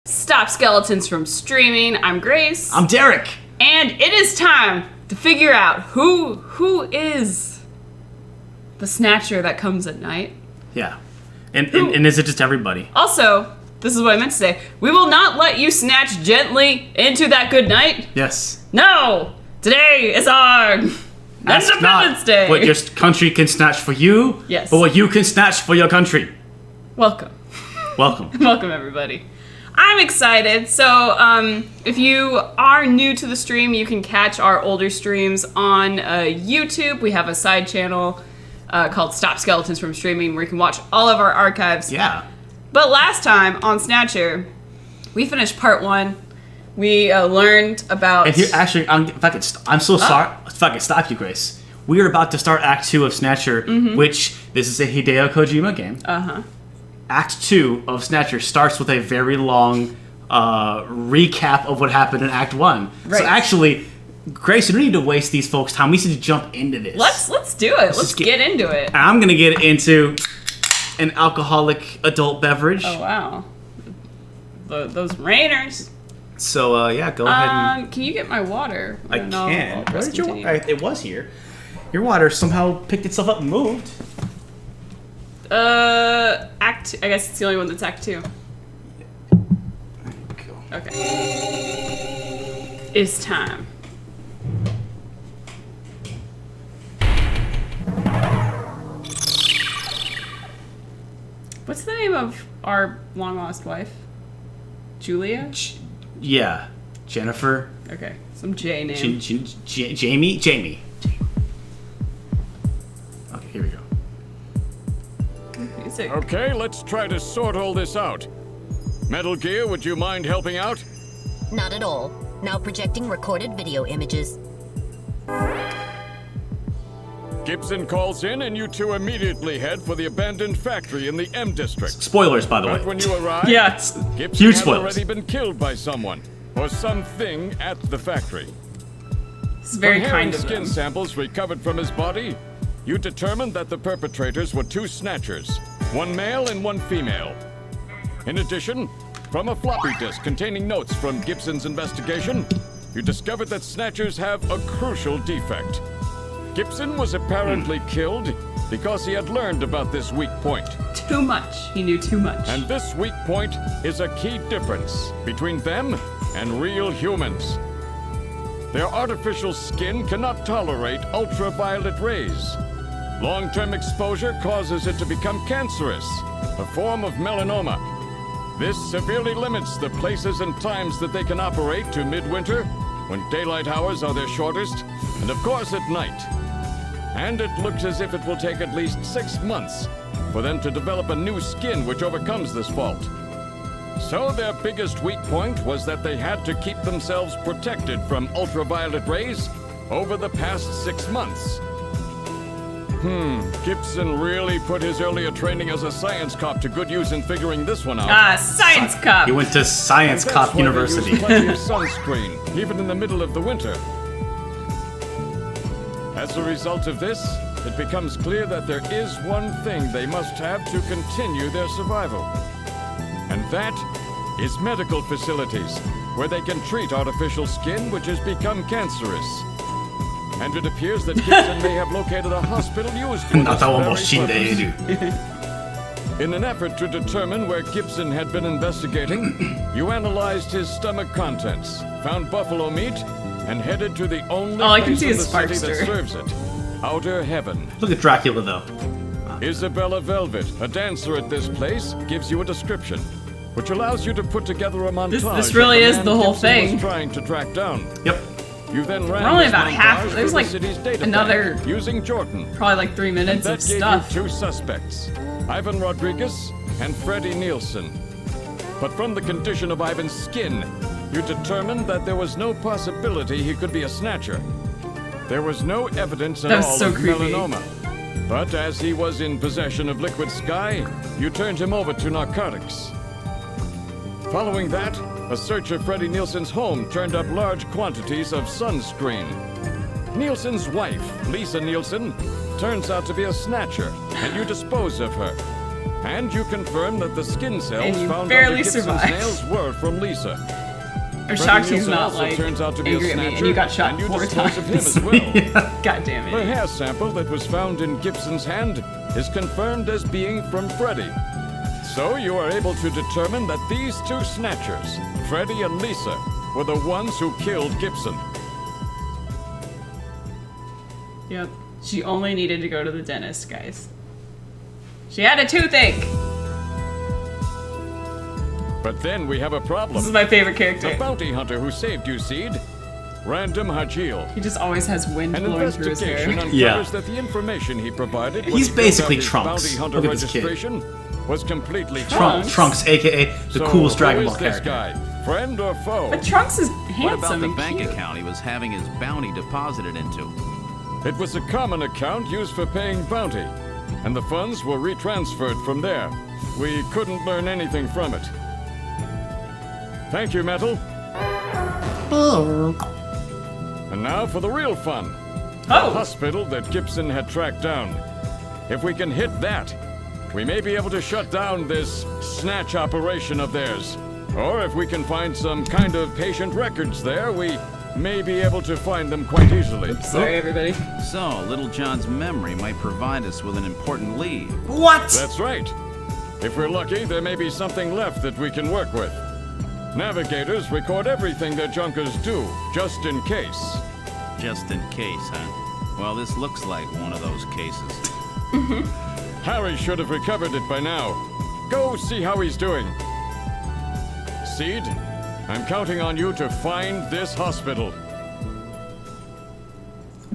Stop skeletons from streaming. I'm Grace. I'm Derek. And it is time to figure out who is the Snatcher that comes at night. Yeah. And is it just everybody? Also, this is what I meant to say. We will not let you snatch gently into that good night. Yes. No! Today is our Independence Day. What your country can snatch for you. Yes. But what you can snatch for your country. Welcome. Welcome. Welcome, everybody. I'm excited. So, if you are new to the stream, you can catch our older streams on YouTube. We have a side channel called Stop Skeletons from Streaming where you can watch all of our archives. Yeah. But last time on Snatcher, we finished part 1. We learned about... And here, actually, I'm so sorry. If I could stop you, Grace. We are about to start Act 2 of Snatcher, which, this is a Hideo Kojima game. Uh-huh. Act 2 of Snatcher starts with a very long recap of what happened in Act 1. Right. So actually, Grace, you don't need to waste these folks' time. We need to jump into this. Let's do it. Let's get into it. And I'm going to get into an alcoholic adult beverage. Oh, wow. Those Rainers. So, yeah, go ahead and... Can you get my water? I can. Where did It was here. Your water somehow picked itself up and moved. Act 2. I guess it's the only one that's Act 2. Cool. Okay. It's time. What's the name of our long-lost wife? Julia? Yeah. Jennifer. Okay. Some J name. Jamie? Jamie. Okay, here we go. Music. Okay, let's try to sort all this out. Metal Gear, would you mind helping out? Not at all. Now projecting recorded video images. Gibson calls in and you two immediately head for the abandoned factory in the M District. Spoilers, by the way. But when you arrive, Yes. Gibson Huge had spoilers. already been killed by someone or something at the factory. It's very From hair kind and of skin them. samples recovered from his body, you determined that the perpetrators were 2 snatchers, one male and one female. In addition, from a floppy disk containing notes from Gibson's investigation, you discovered that snatchers have a crucial defect. Gibson was apparently killed because he had learned about this weak point. Too much. He knew too much. And this weak point is a key difference between them and real humans. Their artificial skin cannot tolerate ultraviolet rays. Long-term exposure causes it to become cancerous, a form of melanoma. This severely limits the places and times that they can operate to midwinter, when daylight hours are their shortest, and of course at night. And it looks as if it will take at least 6 months for them to develop a new skin which overcomes this fault. So their biggest weak point was that they had to keep themselves protected from ultraviolet rays over the past 6 months. Gibson really put his earlier training as a science cop to good use in figuring this one out. Science Cop. He went to Science That's Cop why University. They use plenty of sunscreen, even in the middle of the winter. As a result of this, it becomes clear that there is one thing they must have to continue their survival. And that is medical facilities, where they can treat artificial skin which has become cancerous. And it appears that Gibson may have located a hospital used for this あなたはもう very 死んでいる。 purpose. In an effort to determine where Gibson had been investigating, you analyzed his stomach contents, found buffalo meat, and headed to the only All I can place see in is the city that Sparkster. serves it, Outer Heaven. Look at Dracula, though. Isabella Velvet, a dancer at this place, gives you a description, which allows you to put together a montage. This really of is man the whole Gibson thing. Was trying to track down. Yep. You then ran We're only this about half- montage there's through like the city's data another- bank using Jordan. Probably like 3 minutes That of gave stuff. you 2 suspects, Ivan Rodriguez and Freddie Nielsen. But from the condition of Ivan's skin, you determined that there was no possibility he could be a snatcher. There was no evidence at That was all so of creepy. melanoma. But as he was in possession of liquid sky, you turned him over to narcotics. Following that, a search of Freddie Nielsen's home turned up large quantities of sunscreen. Nielsen's wife, Lisa Nielsen, turns out to be a snatcher, and you dispose of her. And you confirm that the skin cells And you found barely under Gibson's survived. nails were from Lisa. I'm Freddie shocked he's Nielsen not also like turns out to be angry a at me, snatcher, and you got shot and you 4 dispose times. of him as well. God damn The it. hair sample that was found in Gibson's hand is confirmed as being from Freddie. So you are able to determine that these 2 snatchers, Freddie and Lisa, were the ones who killed Gibson. Yep. She only needed to go to the dentist, guys. She had a toothache. But then we have a problem. This is my favorite The character. bounty hunter who saved you, Seed, Random Hajil. He just always has wind An blowing through his investigation hair. uncovers Yeah. that the information he provided when He's he filled basically out his Trunks. bounty hunter Look at this kid. registration was completely Trunks? Trunks, aka the So, coolest Dragon who Ball is this character. guy? Friend or foe? But Trunks is What handsome about the and bank cute. account he was having his bounty deposited into? It was a common account used for paying bounty, and the funds were retransferred from there. We couldn't learn anything from it. Thank you, Metal. And now for the real fun. The Oh! hospital that Gibson had tracked down. If we can hit that, we may be able to shut down this snatch operation of theirs. Or if we can find some kind of patient records there, we may be able to find them quite easily. Sorry, everybody. So, Little John's memory might provide us with an important lead. What? That's right. If we're lucky, there may be something left that we can work with. Navigators record everything their junkers do, just in case. Just in case, huh? Well, this looks like one of those cases. Harry should have recovered it by now. Go see how he's doing. Seed, I'm counting on you to find this hospital.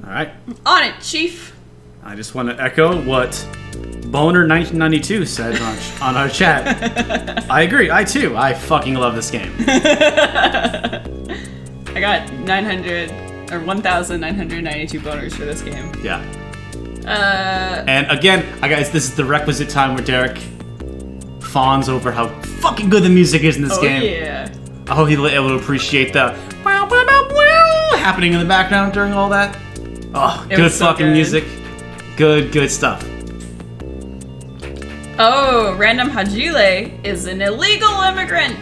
Alright. On it, Chief. I just want to echo what Boner1992 said on our chat. I agree. I too. I fucking love this game. I got 900 or 1,992 boners for this game. Yeah. And again, guys, this is the requisite time where Derek fawns over how fucking good the music is in this Oh game. yeah. I hope he'll be able to appreciate the wow, wow, wow, wow happening in the background during all that. Oh, It good was so fucking good. music. Good stuff. Oh, Random Hajile is an illegal immigrant.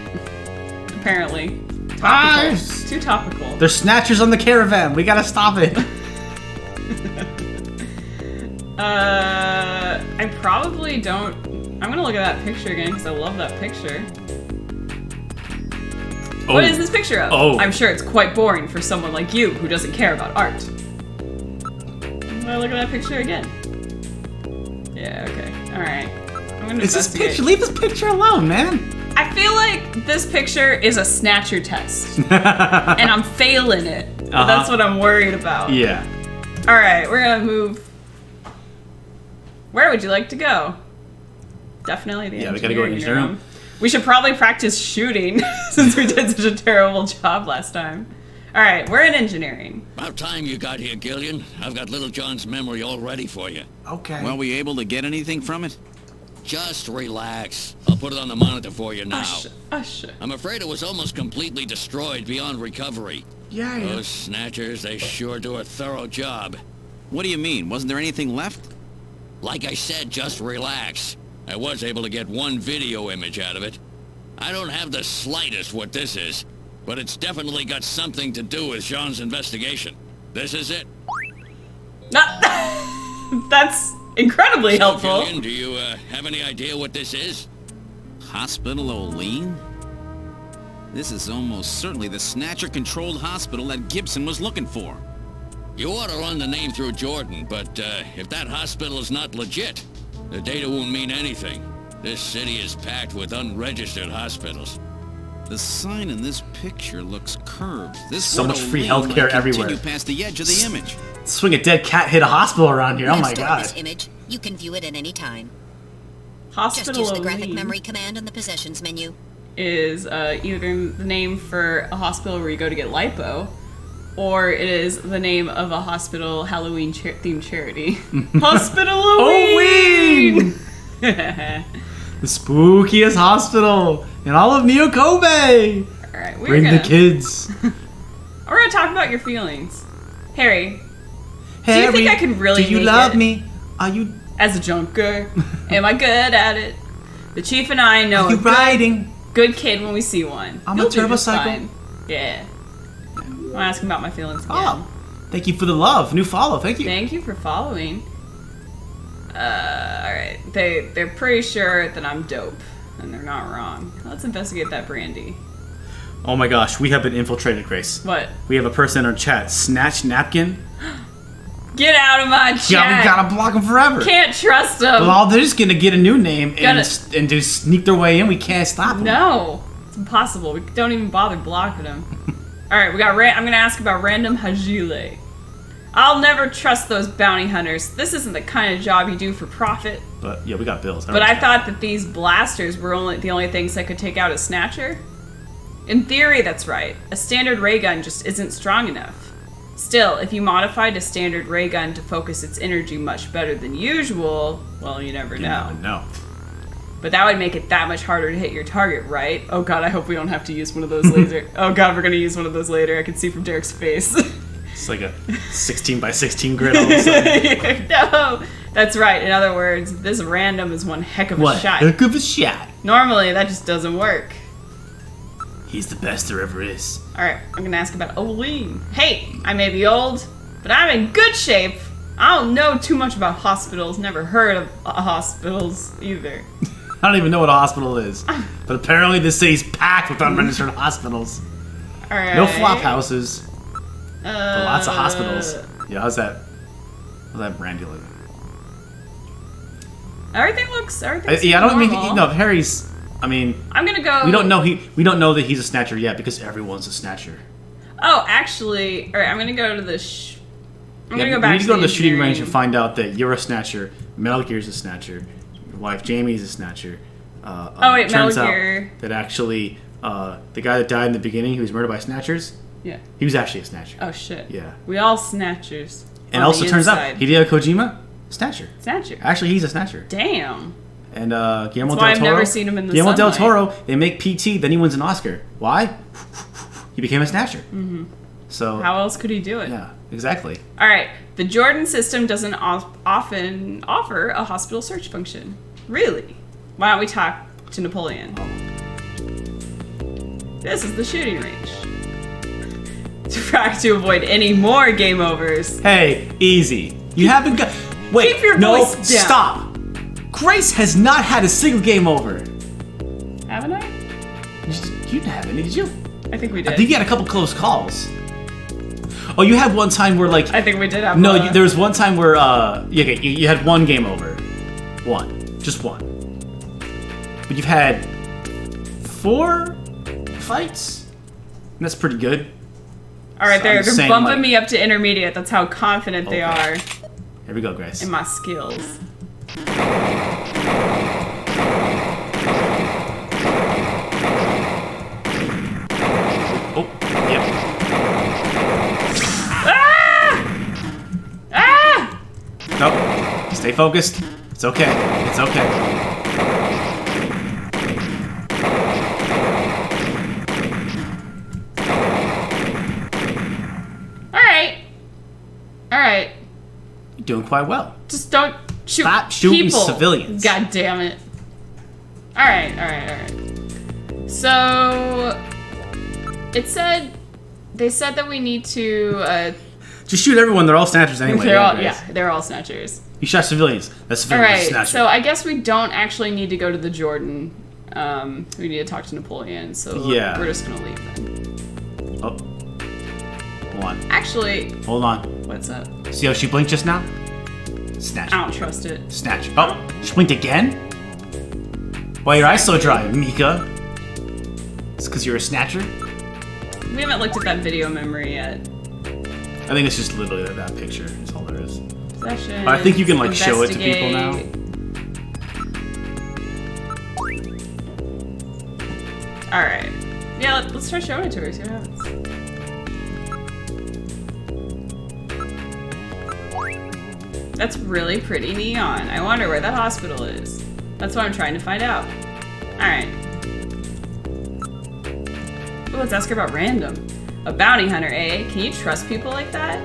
Apparently. Topical. Guys! Too topical. There's snatchers on the caravan. We gotta stop it. I probably don't. I'm gonna look at that picture again because I love that picture. What is this picture of? Oh. I'm sure it's quite boring for someone like you who doesn't care about art. I'm gonna look at that picture again. Yeah, okay. Alright. I'm gonna It's this investigate. picture. Leave this picture alone, man. I feel like this picture is a Snatcher test. And I'm failing it. But that's what I'm worried about. Yeah. Alright, we're gonna move. Where would you like to go? Definitely the Yeah, we gotta go in engineering engineering. We should probably practice shooting since we did such a terrible job last time. Alright, we're in engineering. About time you got here, Gillian. I've got Little John's memory all ready for you. Okay. Were we able to get anything from it? Just relax. I'll put it on the monitor for you now. Ush. I'm afraid it was almost completely destroyed beyond recovery. yeah. Those snatchers, they sure do a thorough job. What do you mean? Wasn't there anything left? Like I said, just relax. I was able to get one video image out of it. I don't have the slightest what this is, but it's definitely got something to do with Jean's investigation. This is it. That's incredibly So, helpful. Gillian, do you have any idea what this is? Hospital Olin? This is almost certainly the Snatcher-controlled hospital that Gibson was looking for. You ought to run the name through Jordan, but if that hospital is not legit, the data won't mean anything. This city is packed with unregistered hospitals. The sign in this picture looks curved. This So would much free Olin healthcare might everywhere. continue past the edge of the image. Swing a dead cat hit a hospital around here. Oh I've my stored god. this image. You can view it at any time. Just Hospital use the graphic Olin memory command on the possessions menu. is either the name for a hospital where you go to get lipo, or it is the name of a hospital Halloween themed charity. Hospital Olin! The spookiest hospital in all of Neo Kobe. Alright, Bring the kids. We're gonna talk about your feelings. Harry, Do you think I can really do you make love it? me? Are you As a junker, am I good at it? The chief and I know a riding? good kid when we see one. I'm a You'll do turbo just cycle. fine. Yeah. I'm asking about my feelings again. Oh, thank you for the love. New follow. Thank you. Thank you for following. Alright. They're pretty sure that I'm dope. And they're not wrong. Let's investigate that brandy. Oh my gosh, we have been infiltrated, Grace. What? We have a person in our chat. Snatch Napkin. Get out of my chat! Yeah, we gotta block him forever. Can't trust them! Well, they're just gonna get a new name Gotta- and just sneak their way in. We can't stop them. No! It's impossible. We don't even bother blocking them. Alright, we got I'm gonna ask about random Hajile. I'll never trust those bounty hunters. This isn't the kind of job you do for profit. But yeah, we got bills. But I thought that these blasters were the only things that could take out a Snatcher. In theory, that's right. A standard ray gun just isn't strong enough. Still, if you modified a standard ray gun to focus its energy much better than usual, well, you never know. No. But that would make it that much harder to hit your target, right? Oh god, I hope we don't have to use one of those laser. Oh god, we're gonna use one of those later. I can see from Derek's face. It's like a 16 by 16 grid all of a sudden. No! That's right. In other words, this random is one heck of a What? shot. Heck of a shot. Normally, that just doesn't work. He's the best there ever is. Alright, I'm gonna ask about Olin. Hey, I may be old, but I'm in good shape. I don't know too much about hospitals, never heard of hospitals either. I don't even know what a hospital is. But apparently this city's packed with unregistered hospitals. Alright. No flop houses. But lots of hospitals. Yeah, how's that brandy look? Everything looks Yeah, I don't normal. mean Harry's. I mean, I'm gonna go. we don't know that he's a snatcher yet because everyone's a snatcher. Oh, actually, alright, I'm gonna go to the I'm gonna go We back need to go to the shooting engineering. range and find out that you're a snatcher. Metal Gear's a snatcher. Your wife Jamie's a snatcher. Wait, turns Metal out Gear. that actually the guy that died in the beginning, who was murdered by snatchers, Yeah. he was actually a snatcher. Oh shit. Yeah. We all snatchers. And on also the turns out inside. Hideo Kojima, snatcher. Snatcher. Actually, he's a snatcher. Damn. And Guillermo That's why del I've Toro. never seen him in the Guillermo del sunlight. Toro. They make PT, then he wins an Oscar. Why? He became a snatcher. Mm-hmm. So How else could he do it? yeah, exactly. Alright, the Jordan system doesn't often offer a hospital search function. Really? Why don't we talk to Napoleon? This is the shooting range. To avoid any more game overs. Hey, easy. You haven't got. Wait, Keep your no, voice down. stop. Grace has not had a single game over. Haven't I? You didn't have any, did you? I think we I did. think you had a couple close calls. Oh, you had one time where like. I think we did have No, one. there was one time where you had one game over. One. Just one. But you've had 4 fights? And that's pretty good. Alright, So they're I'm saying, bumping like- me up to intermediate. That's how confident they are Okay. Here we go, Grace. in my skills. Oh, yep. Ah! Nope. Stay focused. It's okay. It's okay. Alright. You're doing quite well. Just don't shoot Stop shooting people. civilians. God damn it. Alright. So they said that we need to Just shoot everyone. They're all snatchers anyway. they're all snatchers. You shot civilians. That's civilians. Alright, Snatcher. so I guess we don't actually need to go to the Jordan. We need to talk to Napoleon, so Yeah. we're just gonna leave then. Oh. Hold on. Actually, Hold on. what's up? See how she blinked just now? Snatch. I don't trust it. Snatch. Oh, she blinked again? Why are your eyes so dry, Mika? It's because you're a snatcher? We haven't looked at that video memory yet. I think it's just literally that picture. That's all there is. Possession. I think you can like show it to people now. Alright. Yeah, let's try showing it to her, see what happens. That's really pretty neon. I wonder where that hospital is. That's what I'm trying to find out. Alright. Ooh, let's ask her about random. A bounty hunter, eh? Can you trust people like that?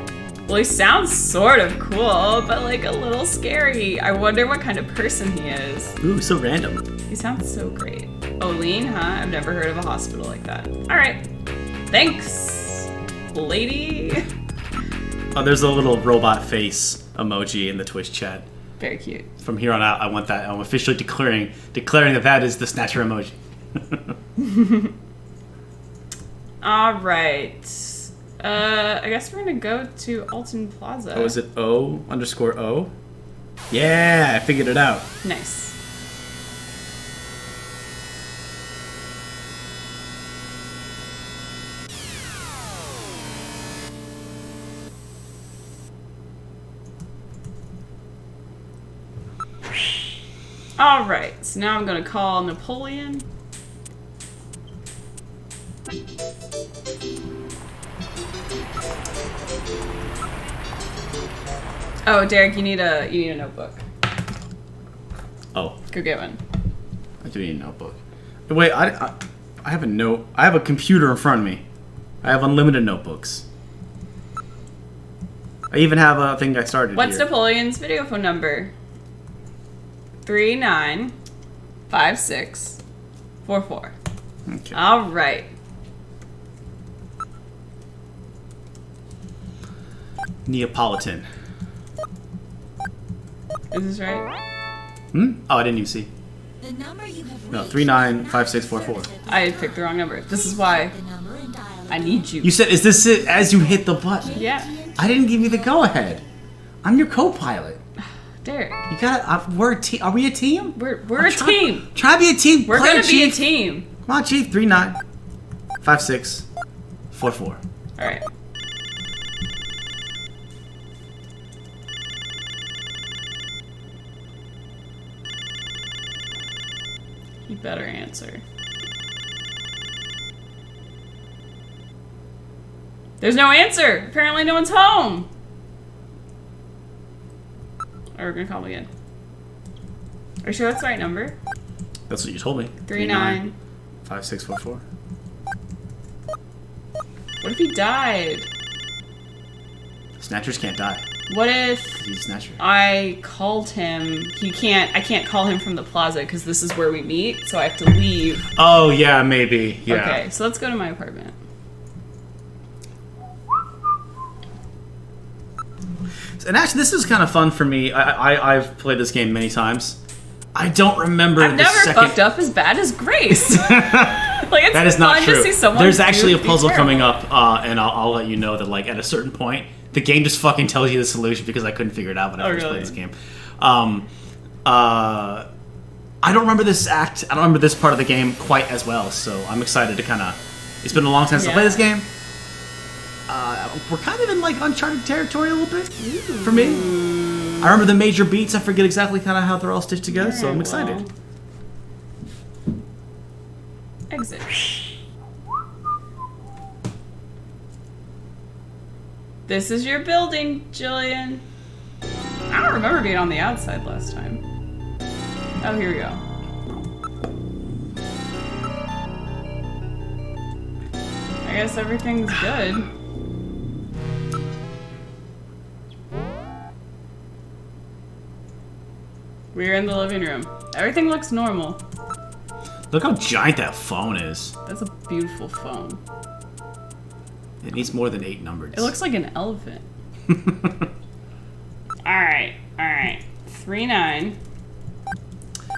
Well, he sounds sort of cool, but like a little scary. I wonder what kind of person he is. Ooh, so random. He sounds so great. Olin, huh? I've never heard of a hospital like that. Alright. Thanks, lady. Oh, there's a little robot face emoji in the Twitch chat. Very cute. From here on out, I want that. I'm officially declaring that is the Snatcher emoji. Alright. I guess we're gonna go to Alton Plaza. Oh, is it O_O? Yeah, I figured it out. Nice. Alright, so now I'm gonna call Napoleon. Oh, Derek, you need a notebook. Oh, Go get one. I do need a notebook. Wait, I have a note. I have a computer in front of me. I have unlimited notebooks. I even have a thing I started What's here. Napoleon's video phone number? 395644. Okay. All right. Neapolitan. Is this right? Hmm? Oh, I didn't even see. The number you have No, reached 395644. I picked the wrong number. This is why the number and dial I need you. You said, is this it as you hit the button? Yeah. I didn't give you the go-ahead. I'm your co-pilot. Derek, You gotta, we're a team. Are we a team? we're a team. Try to be a team. We're Play gonna it, be a Chief. team. Come on, Chief. 395644. All right. You better answer. There's no answer. Apparently, no one's home. Or we're gonna call him again. Are you sure that's the right number? That's what you told me. 395644. What if he died? Snatchers can't die. What if He's a Snatcher. I called him? I can't call him from the plaza because this is where we meet, so I have to leave. Oh, yeah, maybe. Yeah. Okay, so let's go to my apartment. And actually, this is kind of fun for me. I've played this game many times. I don't remember I've the never second... fucked up as bad as Grace. Like it's That is not fun true. to see someone. There's actually a be puzzle terrible. coming up, and I'll let you know that, like, at a certain point, the game just fucking tells you the solution because I couldn't figure it out when I first really? played this game. I don't remember this act. I don't remember this part of the game quite as well, so I'm excited to kind of... It's been a long time since I played this game. We're kind of in, like, uncharted territory a little bit for me. I remember the major beats. I forget exactly kind of how they're all stitched together, so I'm excited. Exit. This is your building, Jillian. I don't remember being on the outside last time. Oh, here we go. I guess everything's good. We're in the living room. Everything looks normal. Look how giant that phone is. That's a beautiful phone. It needs more than 8 numbers. It looks like an elephant. Alright. 39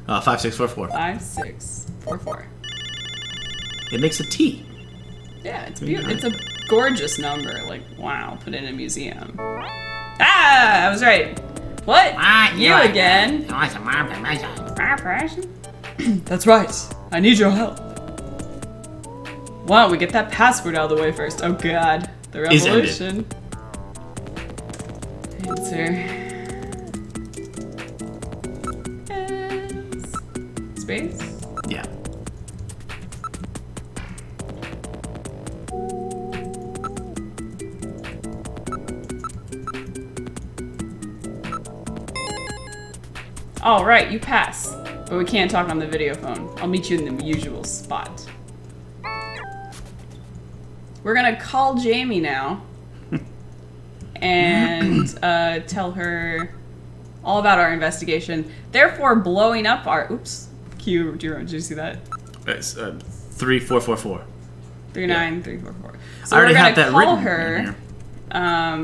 5644. 5644. It makes a T. Yeah, it's beautiful. It's a gorgeous number. Like, wow, put in a museum. Ah, I was right. What? You again? That's right. I need your help. Why don't we get that password out of the way first? Oh god. The Is revolution. Answer. Is... Space? Yeah. All right, you pass. But we can't talk on the video phone. I'll meet you in the usual spot. We're gonna call Jamie now. and tell her all about our investigation. Therefore, blowing up our... Oops. Q, did you see that? It's 3444. 39344. So I already we're have gonna that call written in her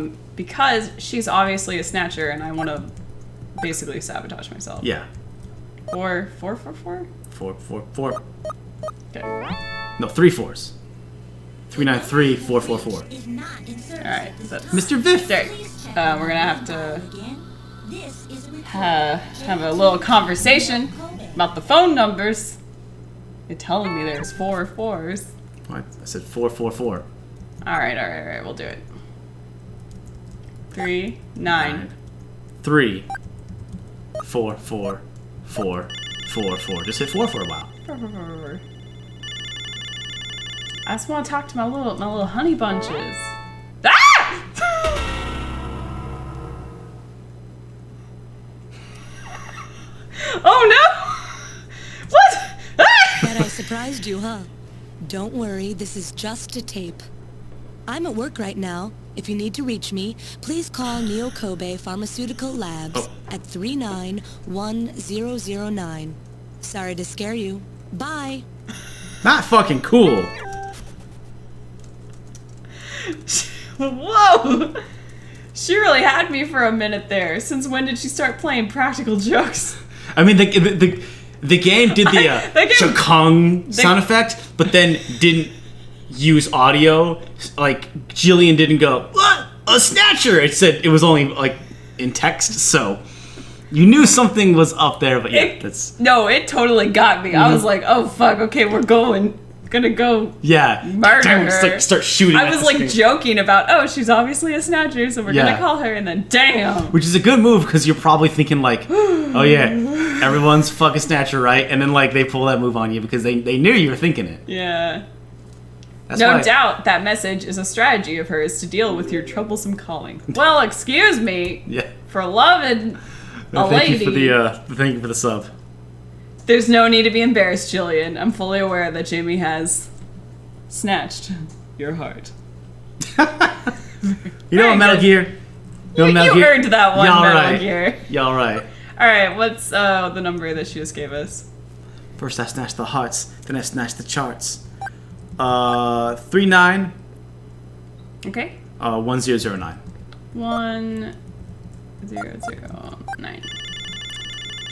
here. because she's obviously a snatcher, and I want to basically sabotage myself. Yeah. 444. 444. Okay. No, 3 4s. 393 444. Is not inserted. All right. That's Mr. Viff. there. We're gonna have to Again, this is a report. have a little conversation about the phone numbers. You're telling me there's 4 4s. What? I said 444. All right. We'll do it. 3 9. 3 4 4 4 4 4. Just hit 4 for a while. 4 4 4 4. I just want to talk to my little honey bunches. Ah! Oh no! What? Ah! Bet I surprised you, huh? Don't worry, this is just a tape. I'm at work right now. If you need to reach me, please call Neo Kobe Pharmaceutical Labs at 391009. Sorry to scare you. Bye. Not fucking cool. Whoa! She really had me for a minute there. Since when did she start playing practical jokes? I mean, the game did the The game- chakung sound effect, but then didn't use audio. Like, Jillian didn't go, "What? A snatcher!" It said it was only, like, in text, so you knew something was up there, but yeah, that's... No, it totally got me. I was like, oh fuck, okay, we're gonna go Yeah. murder Damn, her. start shooting I at was the like screen. joking about, oh, she's obviously a snatcher, so we're Yeah. gonna call her, and then damn. Which is a good move, because you're probably thinking, like, oh yeah, everyone's fucking snatcher, right? And then, like, they pull that move on you because they knew you were thinking it. Yeah. That's No why- doubt that message is a strategy of hers to deal with your troublesome calling. Well, excuse me Yeah. for loving a Thank lady. you for the sub. There's no need to be embarrassed, Jillian. I'm fully aware that Jamie has snatched your heart. You know Very what, Metal good. Gear? You Gear? earned that one, Y'all Metal right. Gear. Y'all right. Alright, what's the number that she just gave us? First I snatched the hearts, then I snatched the charts. 39 Okay. 1009. 1009.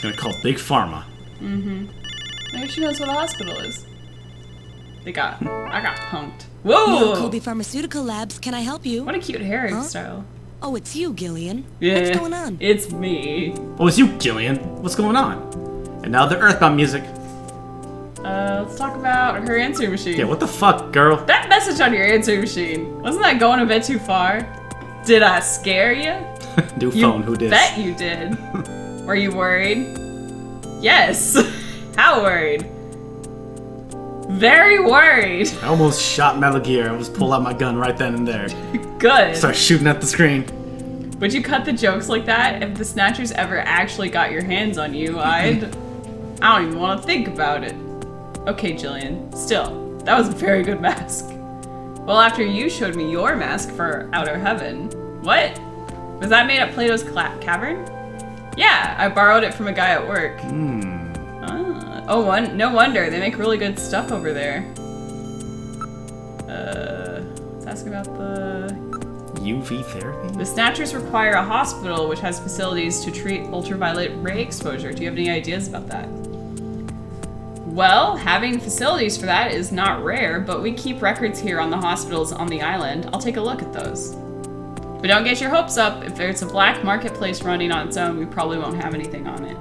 Gonna call Big Pharma. Maybe she knows where the hospital is. I got punked. Neo Whoa! Kobe Pharmaceutical Labs, can I help you? What a cute hairstyle. Oh, it's you, Gillian. Yeah. What's going on? It's me. Oh, it's you, Gillian. What's going on? And now the Earthbound music. Let's talk about her answering machine. Yeah, what the fuck, girl? That message on your answering machine, wasn't that going a bit too far? Did I scare you? New You phone, who dis? bet you did. Were you worried? Yes. How worried? Very worried. I almost shot Metal Gear. I almost pulled out my gun right then and there. Good. Start shooting at the screen. Would you cut the jokes like that? If the Snatchers ever actually got your hands on you, I don't even want to think about it. Okay, Jillian. Still, that was a very good mask. Well, after you showed me your mask for Outer Heaven. What? Was that made at Plato's cavern? Yeah, I borrowed it from a guy at work. No wonder. They make really good stuff over there. Let's ask about the... UV therapy? The Snatchers require a hospital which has facilities to treat ultraviolet ray exposure. Do you have any ideas about that? Well, having facilities for that is not rare, but we keep records here on the hospitals on the island. I'll take a look at those. But don't get your hopes up. If there's a black marketplace running on its own, we probably won't have anything on it.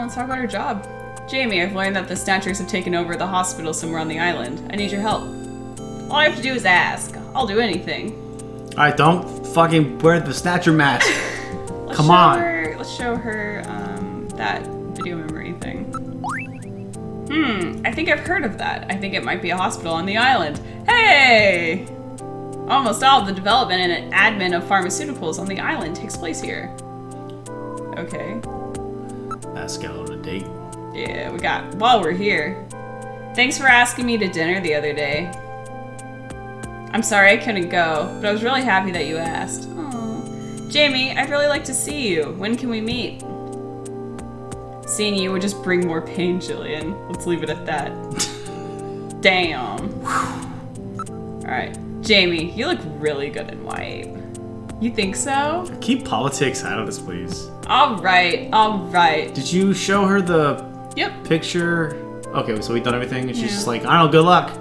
Let's talk about her job. Jamie, I've learned that the Snatchers have taken over the hospital somewhere on the island. I need your help. All I have to do is ask. I'll do anything. Alright, don't fucking wear the Snatcher mask. Let's Come show on. Let's show her that video memory thing. I think I've heard of that. I think it might be a hospital on the island. Hey! Almost all of the development and admin of pharmaceuticals on the island takes place here. Okay. Mask out on a date. Yeah, while we're here. Thanks for asking me to dinner the other day. I'm sorry I couldn't go, but I was really happy that you asked. Aww. Jamie, I'd really like to see you. When can we meet? Seeing you would just bring more pain, Jillian. Let's leave it at that. Damn. Alright. Jamie, you look really good in white. You think so? Keep politics out of this, please. Alright, alright. Did you show her the picture? Okay, so we've done everything, and she's just like, I don't know, good luck.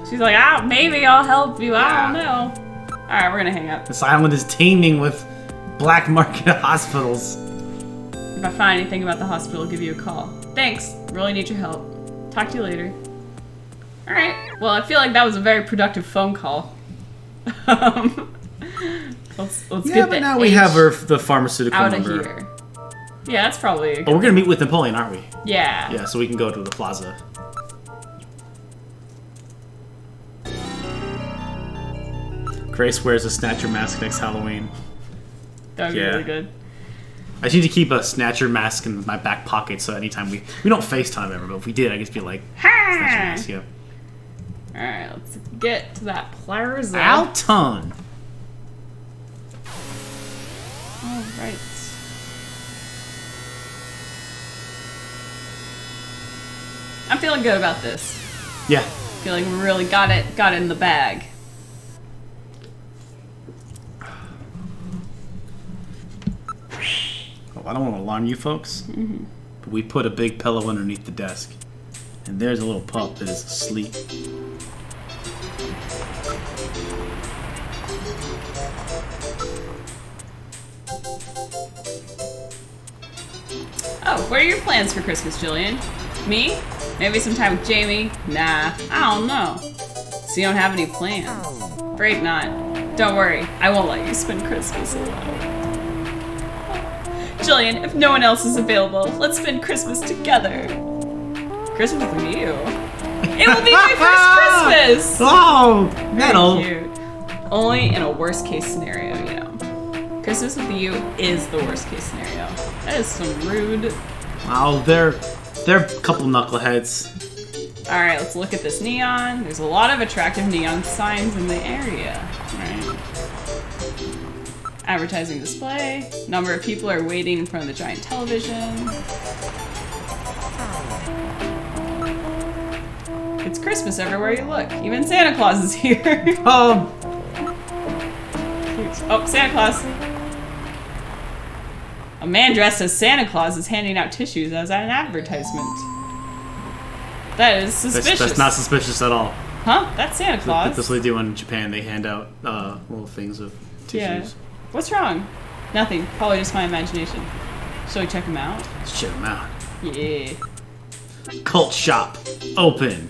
She's like, maybe I'll help you, I don't know. Alright, we're gonna hang up. This island is teeming with black market hospitals. If I find anything about the hospital, I'll give you a call. Thanks, really need your help. Talk to you later. Alright, well I feel like that was a very productive phone call. Let's get but now we have the pharmaceutical out number. Of here. Yeah, that's probably. Oh, we're gonna meet with Napoleon, aren't we? Yeah. Yeah, so we can go to the plaza. Grace wears a Snatcher mask next Halloween. That would be really good. I just need to keep a Snatcher mask in my back pocket so anytime we don't FaceTime ever, but if we did, I just be like, Snatcher mask, yeah. Alright, let's get to that plaza. Alton! Alright. I'm feeling good about this. Yeah. Feeling we really got it in the bag. Oh, I don't want to alarm you folks, but we put a big pillow underneath the desk. And there's a little pup that is asleep. Oh, what are your plans for Christmas, Jillian? Me? Maybe some time with Jamie? Nah, I don't know. So you don't have any plans? Afraid not. Don't worry, I won't let you spend Christmas alone. Jillian, if no one else is available, let's spend Christmas together. Christmas with you? It will be my first Christmas! Oh, metal! Very cute. Only in a worst case scenario, you know. Christmas with you is the worst case scenario. That is some rude. Wow, they're a couple knuckleheads. Alright, let's look at this neon. There's a lot of attractive neon signs in the area. Alright. Advertising display. Number of people are waiting in front of the giant television. It's Christmas everywhere you look. Even Santa Claus is here. Oh, Santa Claus. A man dressed as Santa Claus is handing out tissues as an advertisement. That is suspicious. that's not suspicious at all. Huh? That's Santa Claus. That's what they do in Japan. They hand out little things of tissues. Yeah. What's wrong? Nothing. Probably just my imagination. Shall we check him out? Let's check them out. Yeah. Cult shop open.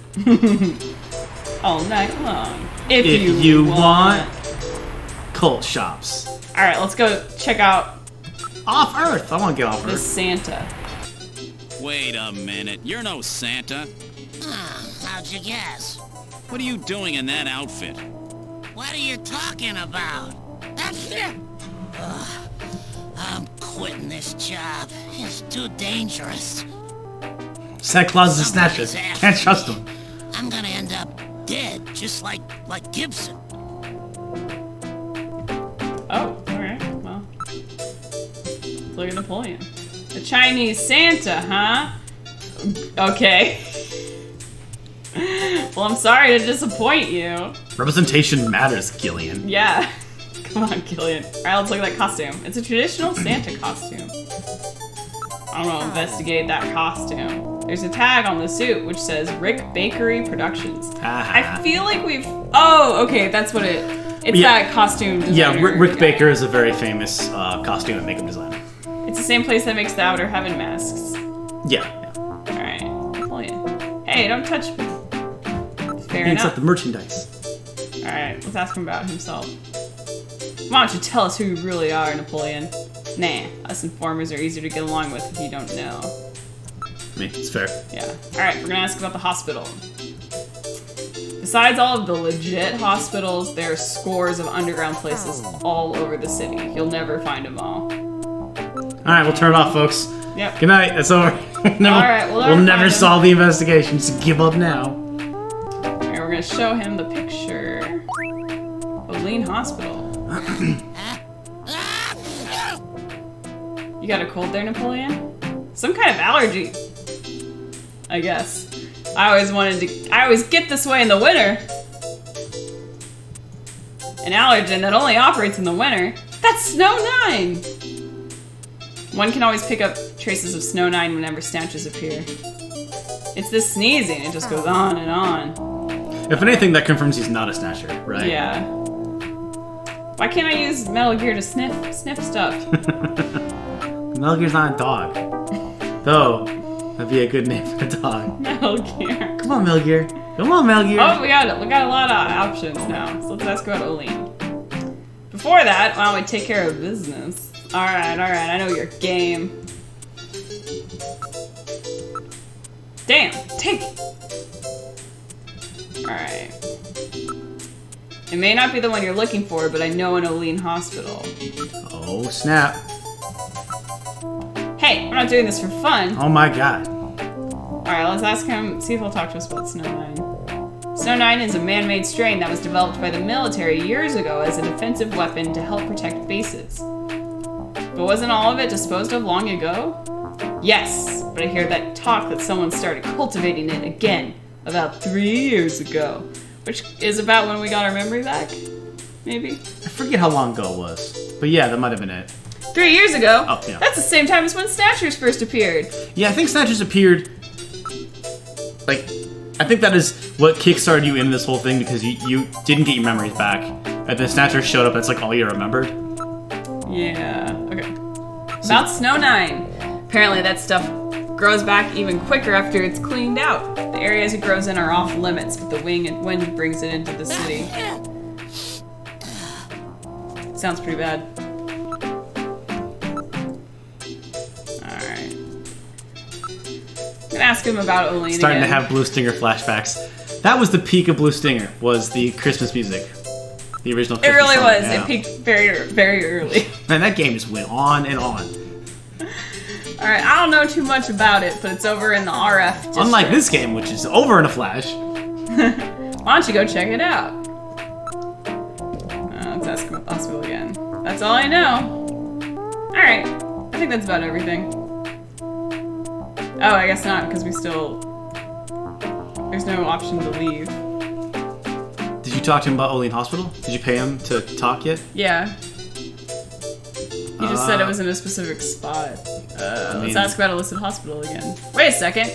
All night long. If you want cult shops. Alright, let's go check out Off Earth. I want to get off the Earth. Santa. Wait a minute. You're no Santa. How'd you guess? What are you doing in that outfit? What are you talking about? I'm quitting this job. It's too dangerous. Santa Claus is a Snatcher. Can't trust him. I'm gonna end up dead, just like Gibson. Oh, alright. Well. Look at Napoleon. A Chinese Santa, huh? Okay. Well, I'm sorry to disappoint you. Representation matters, Gillian. Yeah. Come on, Gillian. Alright, let's look at that costume. It's a traditional Santa costume. I'm gonna investigate that costume. There's a tag on the suit which says Rick Bakery Productions. I feel like we've... Oh, okay, that's what it... It's that costume designer. Yeah, Rick Baker is a very famous costume and makeup designer. It's the same place that makes the Outer Heaven masks. Yeah. Alright, Napoleon. Hey, don't touch me. Fair It's enough. like the merchandise. Alright, let's ask him about himself. Why don't you tell us who you really are, Napoleon? Nah, us informers are easier to get along with if you don't know. I mean, it's fair. Yeah. Alright, we're gonna ask about the hospital. Besides all of the legit hospitals, there are scores of underground places all over the city. You'll never find them all. Alright, we'll turn it off, folks. Yep. Good night, it's over. Alright, we'll never solve the investigation, just give up now. Alright, we're gonna show him the picture. Hospital. You got a cold there, Napoleon? Some kind of allergy, I guess. I always get this way in the winter. An allergen that only operates in the winter. That's Snow 9! One can always pick up traces of Snow 9 whenever snatches appear. It's this sneezing, it just goes on and on. If anything, that confirms he's not a Snatcher, right? Yeah. Why can't I use Metal Gear to sniff stuff? Metal Gear's not a dog. Though, that'd be a good name for a dog. Metal Gear. Come on, Metal Gear. Come on, Metal Gear. Oh, we got a lot of options now. So let's ask about Olin. Before that, why don't we take care of business? Alright, I know your game. Damn, take it! Alright. It may not be the one you're looking for, but I know an Olin hospital. Oh, snap. Hey, I'm not doing this for fun. Oh my god. Alright, let's ask him, see if he'll talk to us about Snow 9. Snow 9 is a man-made strain that was developed by the military years ago as a defensive weapon to help protect bases. But wasn't all of it disposed of long ago? Yes, but I hear that talk that someone started cultivating it again about 3 years ago. Which is about when we got our memory back? Maybe? I forget how long ago it was. But yeah, that might have been it. 3 years ago? Oh, yeah. That's the same time as when Snatchers first appeared. Yeah, I think Snatchers appeared... Like, I think that is what kickstarted you in this whole thing because you didn't get your memories back. And then Snatchers showed up, that's like all you remembered. Yeah, okay. About Snow 9. Apparently that stuff grows back even quicker after it's cleaned out. The areas it grows in are off limits, but the wind brings it into the city. Sounds pretty bad. Alright. I'm gonna ask him about Olin Starting again. to have Blue Stinger flashbacks. That was the peak of Blue Stinger, was the Christmas music. The original Christmas It really song, was. yeah. It peaked very, very early. Man, that game just went on and on. Alright, I don't know too much about it, but it's over in the RF district. Unlike this game, which is over in a flash. Why don't you go check it out? Let's ask him about the hospital again. That's all I know. Alright, I think that's about everything. Oh, I guess not, because there's no option to leave. Did you talk to him about Olin Hospital? Did you pay him to talk yet? Yeah. He just said it was in a specific spot. Let's ask about Illicit Hospital again. Wait a second.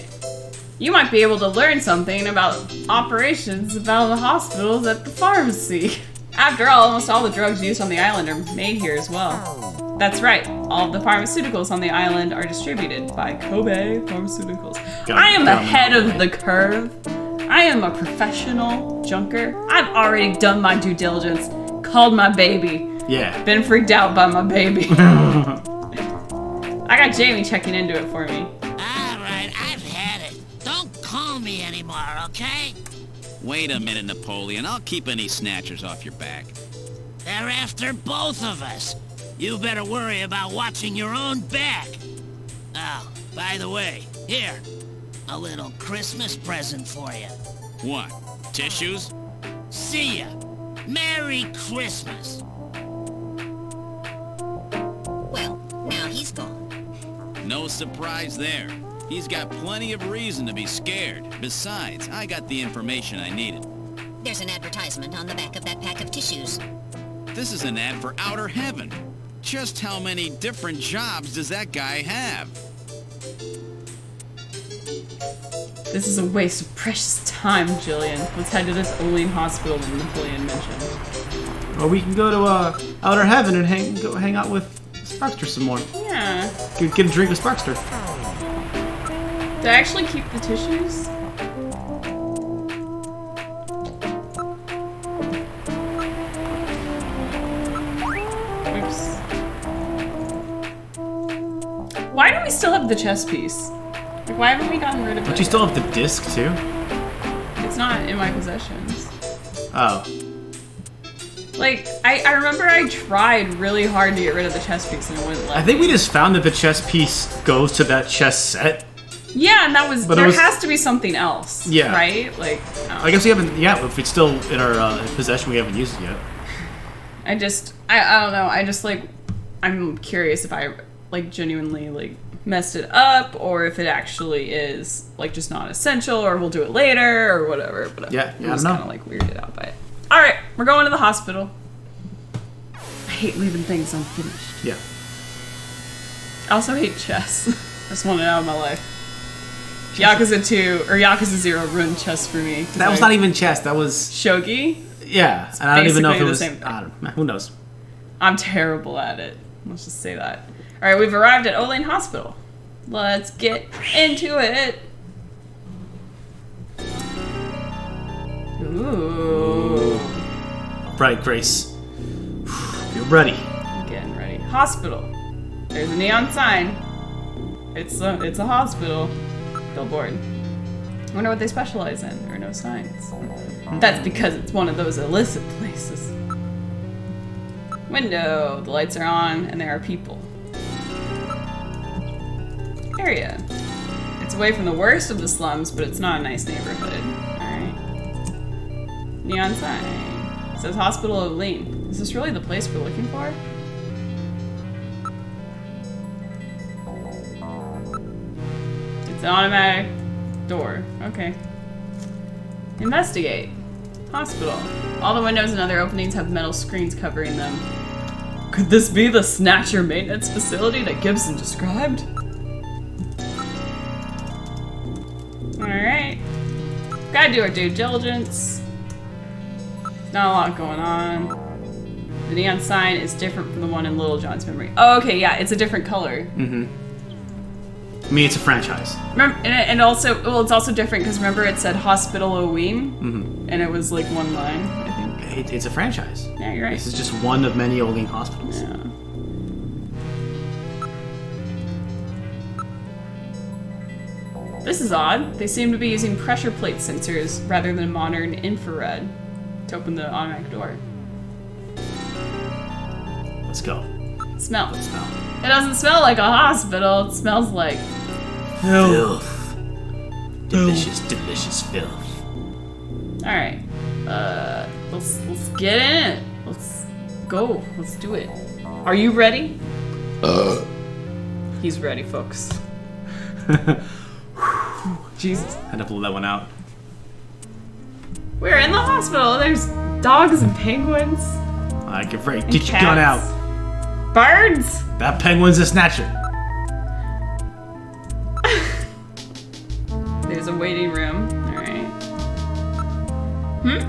You might be able to learn something about operations about the hospitals at the pharmacy. After all, almost all the drugs used on the island are made here as well. That's right. All of the pharmaceuticals on the island are distributed by Kobe Pharmaceuticals. I am ahead of the curve. I am a professional junker. I've already done my due diligence. Called my baby. Yeah. Been freaked out by my baby. I got Jamie checking into it for me. Alright, I've had it. Don't call me anymore, okay? Wait a minute, Napoleon. I'll keep any snatchers off your back. They're after both of us. You better worry about watching your own back. Oh, by the way, here. A little Christmas present for you. What? Tissues? See ya. Merry Christmas. Well, now he's gone. No surprise there. He's got plenty of reason to be scared. Besides, I got the information I needed. There's an advertisement on the back of that pack of tissues. This is an ad for outer heaven. Just how many different jobs does that guy have? This is a waste of precious time, Jillian. Let's head to this Olin hospital that Napoleon mentioned. Or we can go to Outer Heaven and hang out with Sparkster some more. Yeah. Get a drink with Sparkster. Did I actually keep the tissues? Oops. Why do we still have the chess piece? Like, why haven't we gotten rid of it? But you still have the disc too? It's not in my possessions. Oh. Like, I remember I tried really hard to get rid of the chess piece and it wouldn't let I think me. we just found that the chess piece goes to that chess set. Yeah, and that was... But there it was- has to be something else. Yeah. Right? Like, I guess we haven't... Yeah, if it's still in our possession, we haven't used it yet. I don't know. I just like, I'm curious if I like genuinely like messed it up or if it actually is like just not essential or we'll do it later or whatever. But Yeah, I was kind of like weirded out by it. All right, we're going to the hospital. I hate leaving things unfinished. Yeah. I also hate chess. I just want it out of my life. Yakuza 2 or Yakuza 0 ruined chess for me. That was not even chess. That was shogi. Yeah, and I don't even know if it was. Same thing. I don't know. Who knows? I'm terrible at it. Let's just say that. All right, we've arrived at Olin Hospital. Let's get into it. Ooh. Right, Grace. You're ready. I'm getting ready. Hospital. There's a neon sign. It's a hospital. Billboard. I wonder what they specialize in. There are no signs. That's because it's one of those illicit places. Window. The lights are on and there are people. Area. It's away from the worst of the slums, but it's not a nice neighborhood. Alright. Neon sign. It says Hospital Olin. Is this really the place we're looking for? It's an automatic door. Okay. Investigate. Hospital. All the windows and other openings have metal screens covering them. Could this be the Snatcher maintenance facility that Gibson described? Alright. Gotta do our due diligence. Not a lot going on. The neon sign is different from the one in Little John's memory. Oh, okay, yeah, it's a different color. Mm-hmm. I mean, it's a franchise. Remember, and also, well, it's also different because remember it said Hospital Olin, Mm-hmm. and it was like one line, I think. It's a franchise. Yeah, you're right. This is just one of many Olin hospitals. Yeah. This is odd. They seem to be using pressure plate sensors rather than modern infrared to open the automatic door. Let's go. Smell. Let's smell. It doesn't smell like a hospital. It smells like Filth. Delicious, delicious filth. All right. Let's get in it. Let's go. Let's do it. Are you ready? He's ready, folks. Jesus. Had to blow that one out. We're in the hospital. There's dogs and penguins. Alright, get ready. And Get your gun cats. out. Birds. That penguin's a snatcher. There's a waiting room. All right.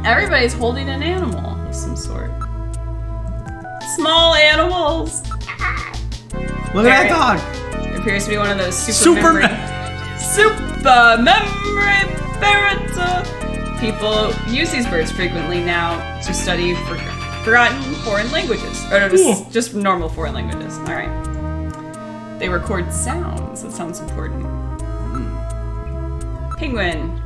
Everybody's holding an animal of some sort. Small animals. Look at that dog. It appears to be one of those super memory people use these birds frequently now to study forgotten foreign languages. Or no, just normal foreign languages. All right. They record sounds. That sounds important. Penguin.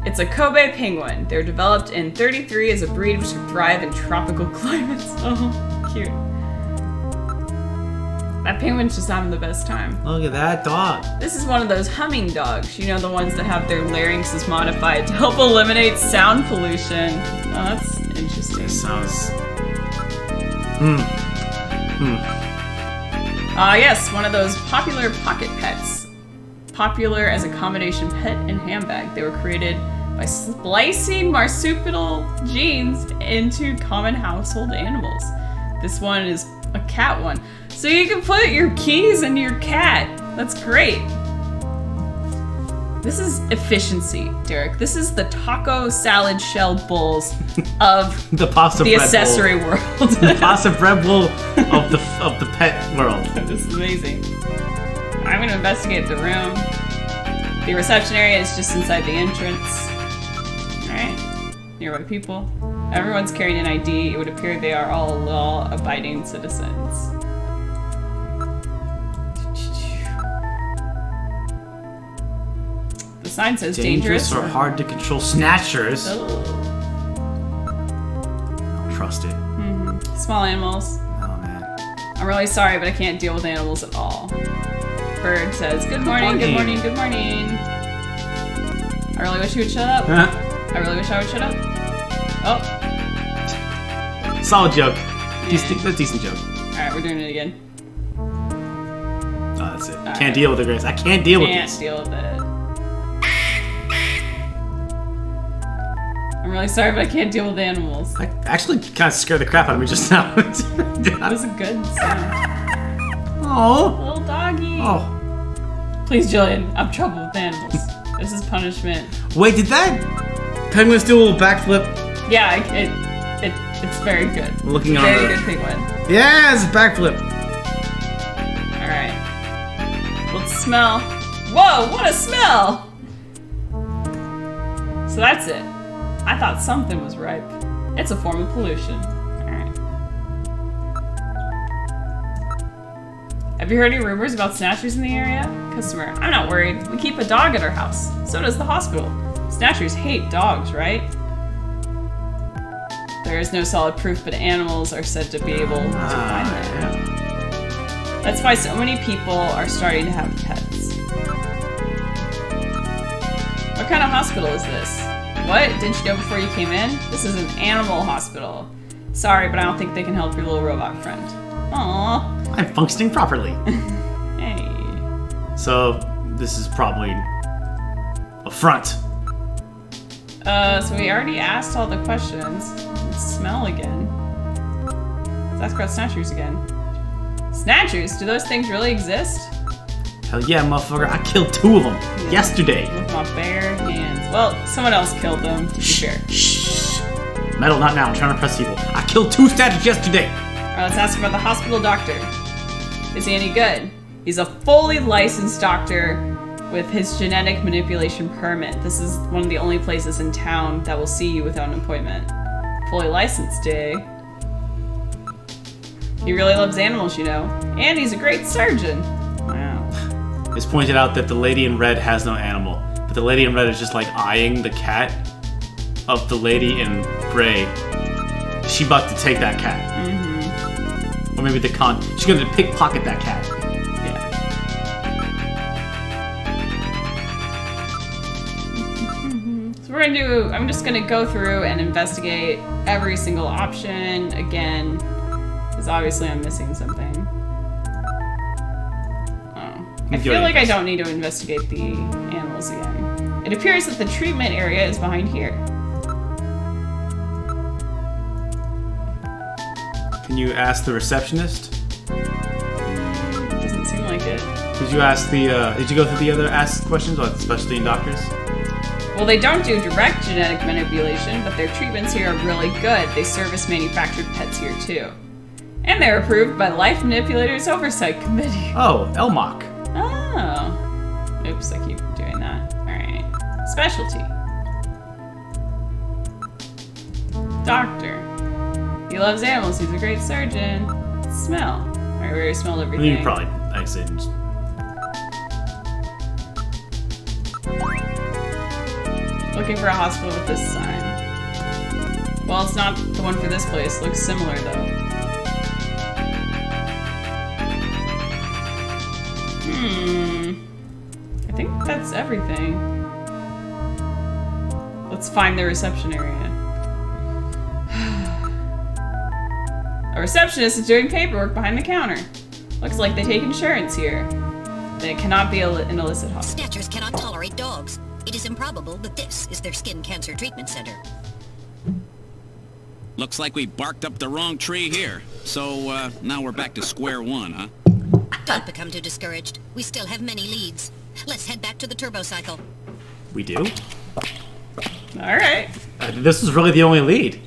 It's a Kobe penguin. They're developed in 33 as a breed which can thrive in tropical climates. Oh, cute. That penguin's just having the best time. Look at that dog. This is one of those humming dogs. You know, the ones that have their larynxes modified to help eliminate sound pollution. Oh, that's interesting. That sounds... Yes, one of those popular pocket pets. Popular as a combination pet and handbag. They were created by splicing marsupial genes into common household animals. This one is a cat one. So you can put your keys in your cat. That's great. This is efficiency, Derek. This is the taco salad shell bowls of the pasta the bread accessory bowl. world. The pasta bread bowl of the pet world. This is amazing. I'm gonna investigate the room. The reception area is just inside the entrance. Alright. Nearby people. Everyone's carrying an ID. It would appear they are all law-abiding citizens. The sign says dangerous or hard to control snatchers. Oh. Don't trust it. Small animals. Oh man. I'm really sorry, but I can't deal with animals at all. Bird says, good morning, good morning, good morning. I really wish you would shut up. I really wish I would shut up. Oh. Solid joke. Decent joke. Alright, we're doing it again. Oh, that's it. Can't deal with it, Grace. I can't deal with this. Can't deal with it. I'm really sorry, but I can't deal with animals. I actually kind of scared the crap out of me just now. That was a good sound. Oh. Little doggy. Oh. Please, Jillian, I have trouble with animals. This is punishment. Wait, did that penguin do a little backflip? Yeah, it's very good. Looking on very good penguin. Yeah, it's a backflip. Alright. Let's smell. Whoa, what a smell! So that's it. I thought something was ripe. It's a form of pollution. Alright. Have you heard any rumors about snatchers in the area? Customer, I'm not worried. We keep a dog at our house. So does the hospital. Snatchers hate dogs, right? There is no solid proof, but animals are said to be able to find them. That's why so many people are starting to have pets. What kind of hospital is this? What? Didn't you know before you came in? This is an animal hospital. Sorry, but I don't think they can help your little robot friend. Aww. I'm functioning properly. Hey. So, this is probably a front. So we already asked all the questions. Let's smell again. Let's ask about snatchers again. Snatchers? Do those things really exist? Hell yeah, motherfucker. I killed 2 of them yesterday. With my bare hands. Well, someone else killed them, to be fair. Shh. Metal, not now. I'm trying to press people. I killed 2 snatchers yesterday. Alright, let's ask about the hospital doctor. Is he any good? He's a fully licensed doctor with his genetic manipulation permit. This is one of the only places in town that will see you without an appointment. Fully licensed, eh? He really loves animals, you know. And he's a great surgeon. Wow. It's pointed out that the lady in red has no animal, but the lady in red is just like eyeing the cat of the lady in gray. She's about to take that cat. Mm-hmm. Or maybe she's gonna pickpocket that cat. I'm just gonna go through and investigate every single option again, because obviously I'm missing something. Oh. I feel like I don't need to investigate the animals again. It appears that the treatment area is behind here. Can you ask the receptionist? Doesn't seem like it. Did you ask did you go through the other ask questions about specialty and doctors? Well, they don't do direct genetic manipulation, but their treatments here are really good. They service manufactured pets here, too. And they're approved by Life Manipulators Oversight Committee. Oh, Elmock. Oh. Oops, I keep doing that. Alright. Specialty. Doctor. He loves animals. He's a great surgeon. Smell. Alright, we already smelled everything. You probably, I said... Looking for a hospital with this sign. Well, it's not the one for this place. Looks similar, though. I think that's everything. Let's find the reception area. A receptionist is doing paperwork behind the counter. Looks like they take insurance here. Then it cannot be an illicit hospital. Snatchers cannot tolerate dogs. It is improbable that this is their skin cancer treatment center. Looks like we barked up the wrong tree here. So, now we're back to square one, huh? Don't become too discouraged. We still have many leads. Let's head back to the turbo cycle. We do? Alright. This is really the only lead.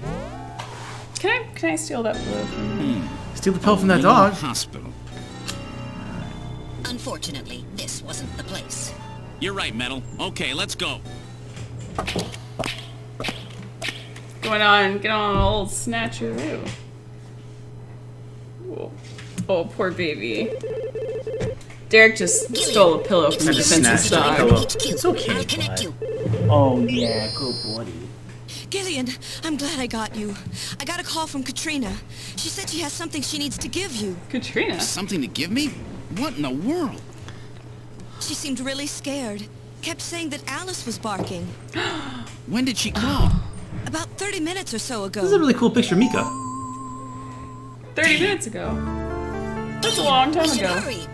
Can I steal that pillow from you? Steal the pill from that dog. Hospital. Unfortunately, this wasn't the place. You're right, Metal. Okay, let's go. Get on old Snatcher. Oh, poor baby. Derek just stole a pillow from the defenseless dog. It's okay. I'll connect you. Oh yeah, good buddy. Gillian, I'm glad I got you. I got a call from Katrina. She said she has something she needs to give you. Katrina? Something to give me? What in the world? She seemed really scared. Kept saying that Alice was barking. When did she call? About 30 minutes or so ago. This is a really cool picture of Mika. 30 minutes ago. That's a long time ago. Hurry.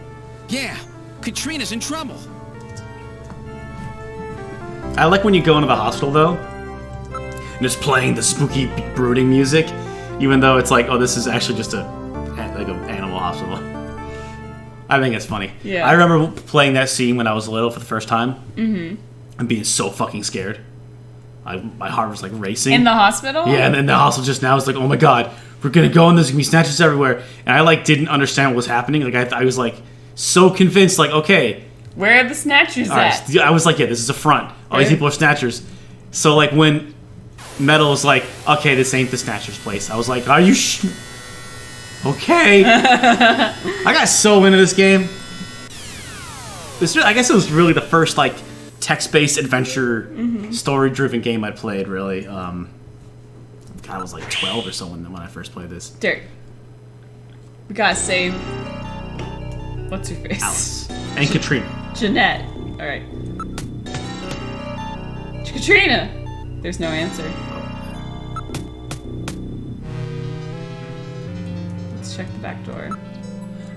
Yeah, Katrina's in trouble. I like when you go into the hospital though, and it's playing the spooky brooding music, even though it's like, oh, this is actually just an animal hospital. I think it's funny. Yeah. I remember playing that scene when I was little for the first time, and being so fucking scared. My heart was like racing. In the hospital? Yeah, and then the hospital just now is like, oh my god, we're gonna go and there's gonna be snatches everywhere, and I like didn't understand what was happening. Like I was like so convinced, like okay. Where are the snatchers at? Right, I was like, yeah, this is a front. All these people are snatchers. So, like, when Metal was like, okay, this ain't the snatchers' place, I was like, are you okay. I got so into this game. I guess it was really the first, like, text-based adventure, story-driven game I played, really. God, I was like 12 or so when I first played this. Derek, we gotta save... What's her face? Alice. And Katrina. Jeanette. Alright. Katrina! There's no answer. Let's check the back door.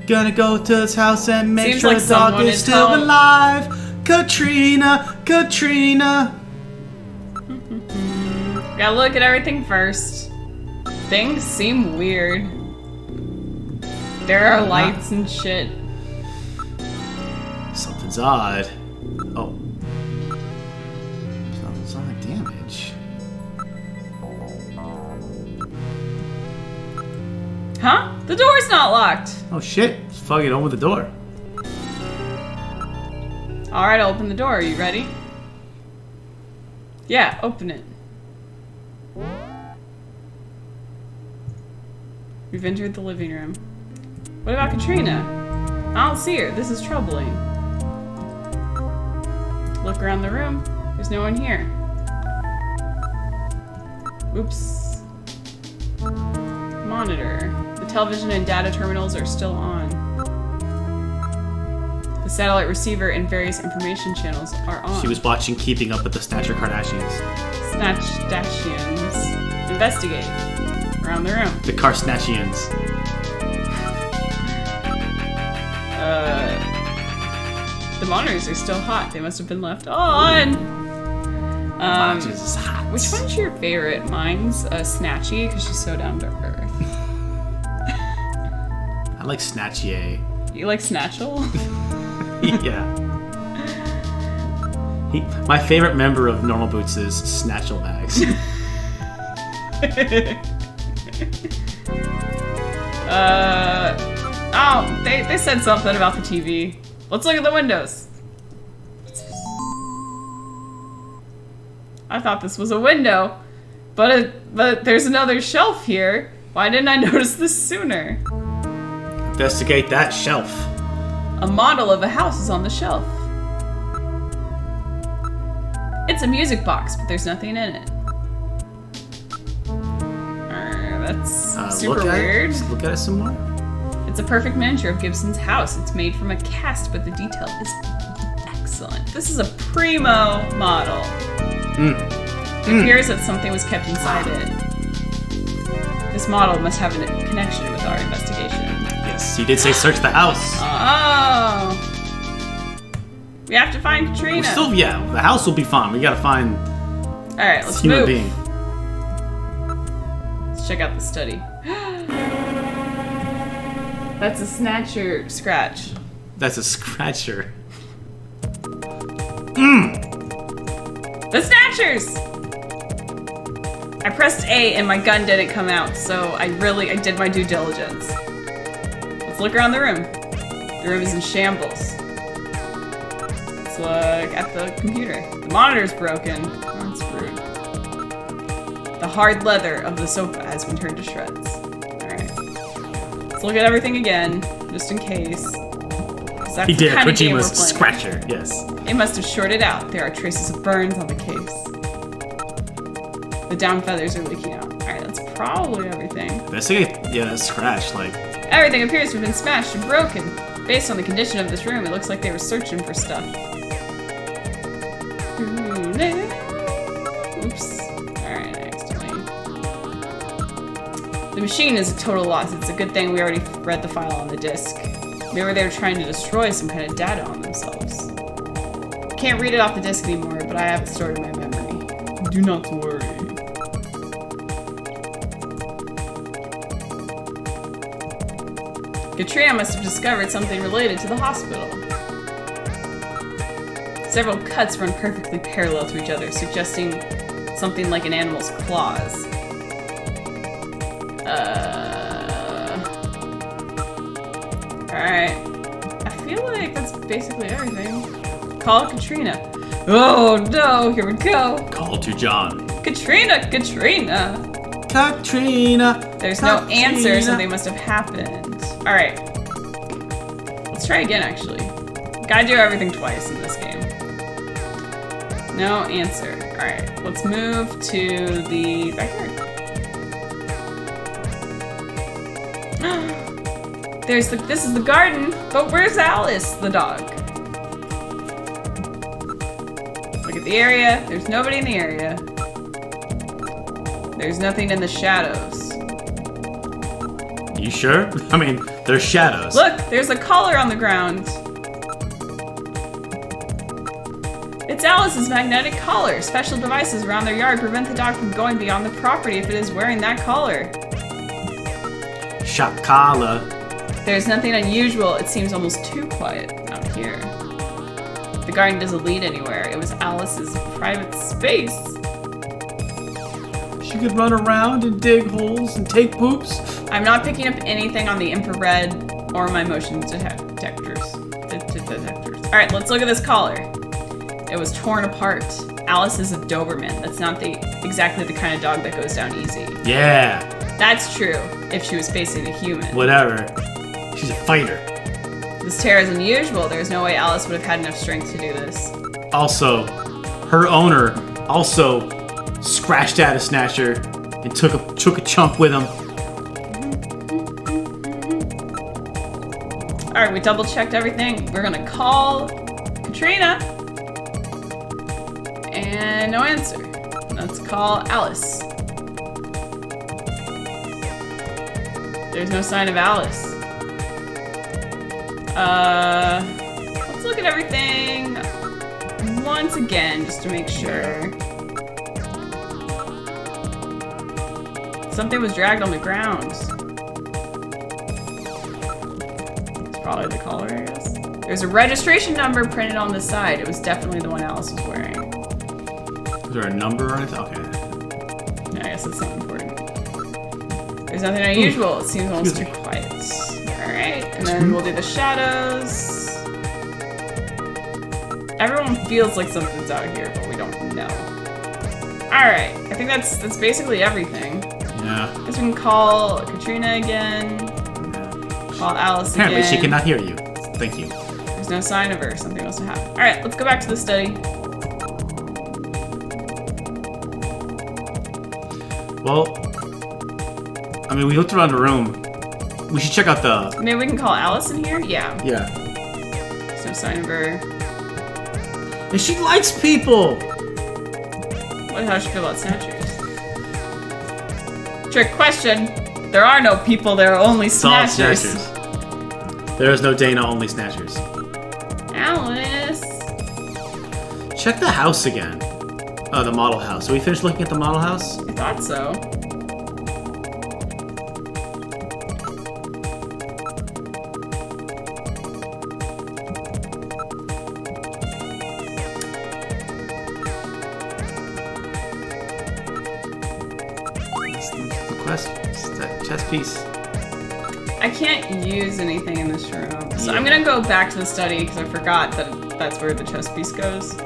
Gonna go to his house and make Seems sure like the dog someone is is still home. alive. Katrina, Katrina. Gotta look at everything first. Things seem weird. There are lights and shit. Something's odd. Oh. Sonic damage. Huh? The door's not locked. Oh shit. Let's fucking open the door. Alright, I'll open the door. Are you ready? Yeah, open it. We've entered the living room. What about Katrina? I don't see her. This is troubling. Look around the room. There's no one here. Oops. Monitor. The television and data terminals are still on. The satellite receiver and various information channels are on. She was watching Keeping Up with the Snatcher Kardashians. Snatch Dashians. Investigate. Around the room. The Karsnatchians. The monitors are still hot. They must have been left on. Monitors is hot. Which one's your favorite? Mine's Snatchy, because she's so down to earth. I like Snatchier. You like Snatchel? Yeah. My favorite member of Normal Boots is Snatchel Bags. Oh, they said something about the TV. Let's look at the windows. I thought this was a window, but there's another shelf here. Why didn't I notice this sooner? Investigate that shelf. A model of a house is on the shelf. It's a music box, but there's nothing in it. That's super weird. Look at it some more. It's a perfect miniature of Gibson's house. It's made from a cast, but the detail is excellent. This is a primo model. It appears that something was kept inside it. This model must have a connection with our investigation. Yes, he did say search the house. Oh. We have to find Katrina. Yeah, the house will be fine. We gotta find Alright, let's human move. being. Let's check out the study. That's a Snatcher scratch. That's a scratcher. The Snatchers! I pressed A and my gun didn't come out, so I did my due diligence. Let's look around the room. The room is in shambles. Let's look at the computer. The monitor's broken. Oh, that's rude. The hard leather of the sofa has been turned to shreds. Alright. Let's look at everything again, just in case. He did. Kojima's scratcher, yes. It must have shorted out. There are traces of burns on the case. The down feathers are leaking out. Alright, that's probably everything. Investigate, yeah, that scratch, like... Everything appears to have been smashed and broken. Based on the condition of this room, it looks like they were searching for stuff. Oops. Alright, accidentally. The machine is a total loss. It's a good thing we already read the file on the disk. Maybe they were trying to destroy some kind of data on themselves. Can't read it off the disk anymore, but I have it stored in my memory. Do not worry. Katrina must have discovered something related to the hospital. Several cuts run perfectly parallel to each other, suggesting something like an animal's claws. Alright. I feel like that's basically everything. Call Katrina. Oh no, here we go. Call to John. Katrina! Katrina! There's no answer, something must have happened. Alright. Let's try again, actually. Gotta do everything twice in this game. No answer. Alright, let's move to the backyard. This is the garden, but where's Alice, the dog? Look at the area. There's nobody in the area. There's nothing in the shadows. You sure? I mean, there's shadows. Look, there's a collar on the ground. It's Alice's magnetic collar. Special devices around their yard prevent the dog from going beyond the property if it is wearing that collar. Shakala. There's nothing unusual. It seems almost too quiet out here. The garden doesn't lead anywhere. It was Alice's private space. She could run around and dig holes and take poops. I'm not picking up anything on the infrared or my motion detectors. Alright, let's look at this collar. It was torn apart. Alice is a Doberman. That's not exactly the kind of dog that goes down easy. Yeah. That's true, if she was facing a human. Whatever. She's a fighter. This tear is unusual. There's no way Alice would have had enough strength to do this. Also, her owner also scratched at a Snatcher and took a chunk with him. Alright, we double checked everything. We're gonna call Katrina. And no answer. Let's call Alice. There's no sign of Alice. Let's look at everything once again, just to make sure. Something was dragged on the ground. It's probably the collar, I guess. There's a registration number printed on the side. It was definitely the one Alice was wearing. Is there a number or anything? Okay. Yeah, I guess that's not important. There's nothing unusual. It seems almost too quiet. Alright, and then we'll do the shadows. Everyone feels like something's out here, but we don't know. Alright, I think that's basically everything. Yeah. Guess we can call Katrina again. Call Alice Apparently again. she cannot hear you. Thank you. There's no sign of her. Something must have happened. Alright, let's go back to the study. Well, I mean, we looked around the room. We should check out the... Maybe we can call Alice in here? Yeah. Yeah. There's no sign of her. And she likes people! How does she feel about Snatchers? Trick question. There are no people, there are only It's all Snatchers. Snatchers. There is no Dana, only Snatchers. Alice. Check the house again. Oh, the model house. So we finished looking at the model house? I thought so. Chess piece. I can't use anything in this room. So I'm gonna go back to the study because I forgot that that's where the chess piece goes.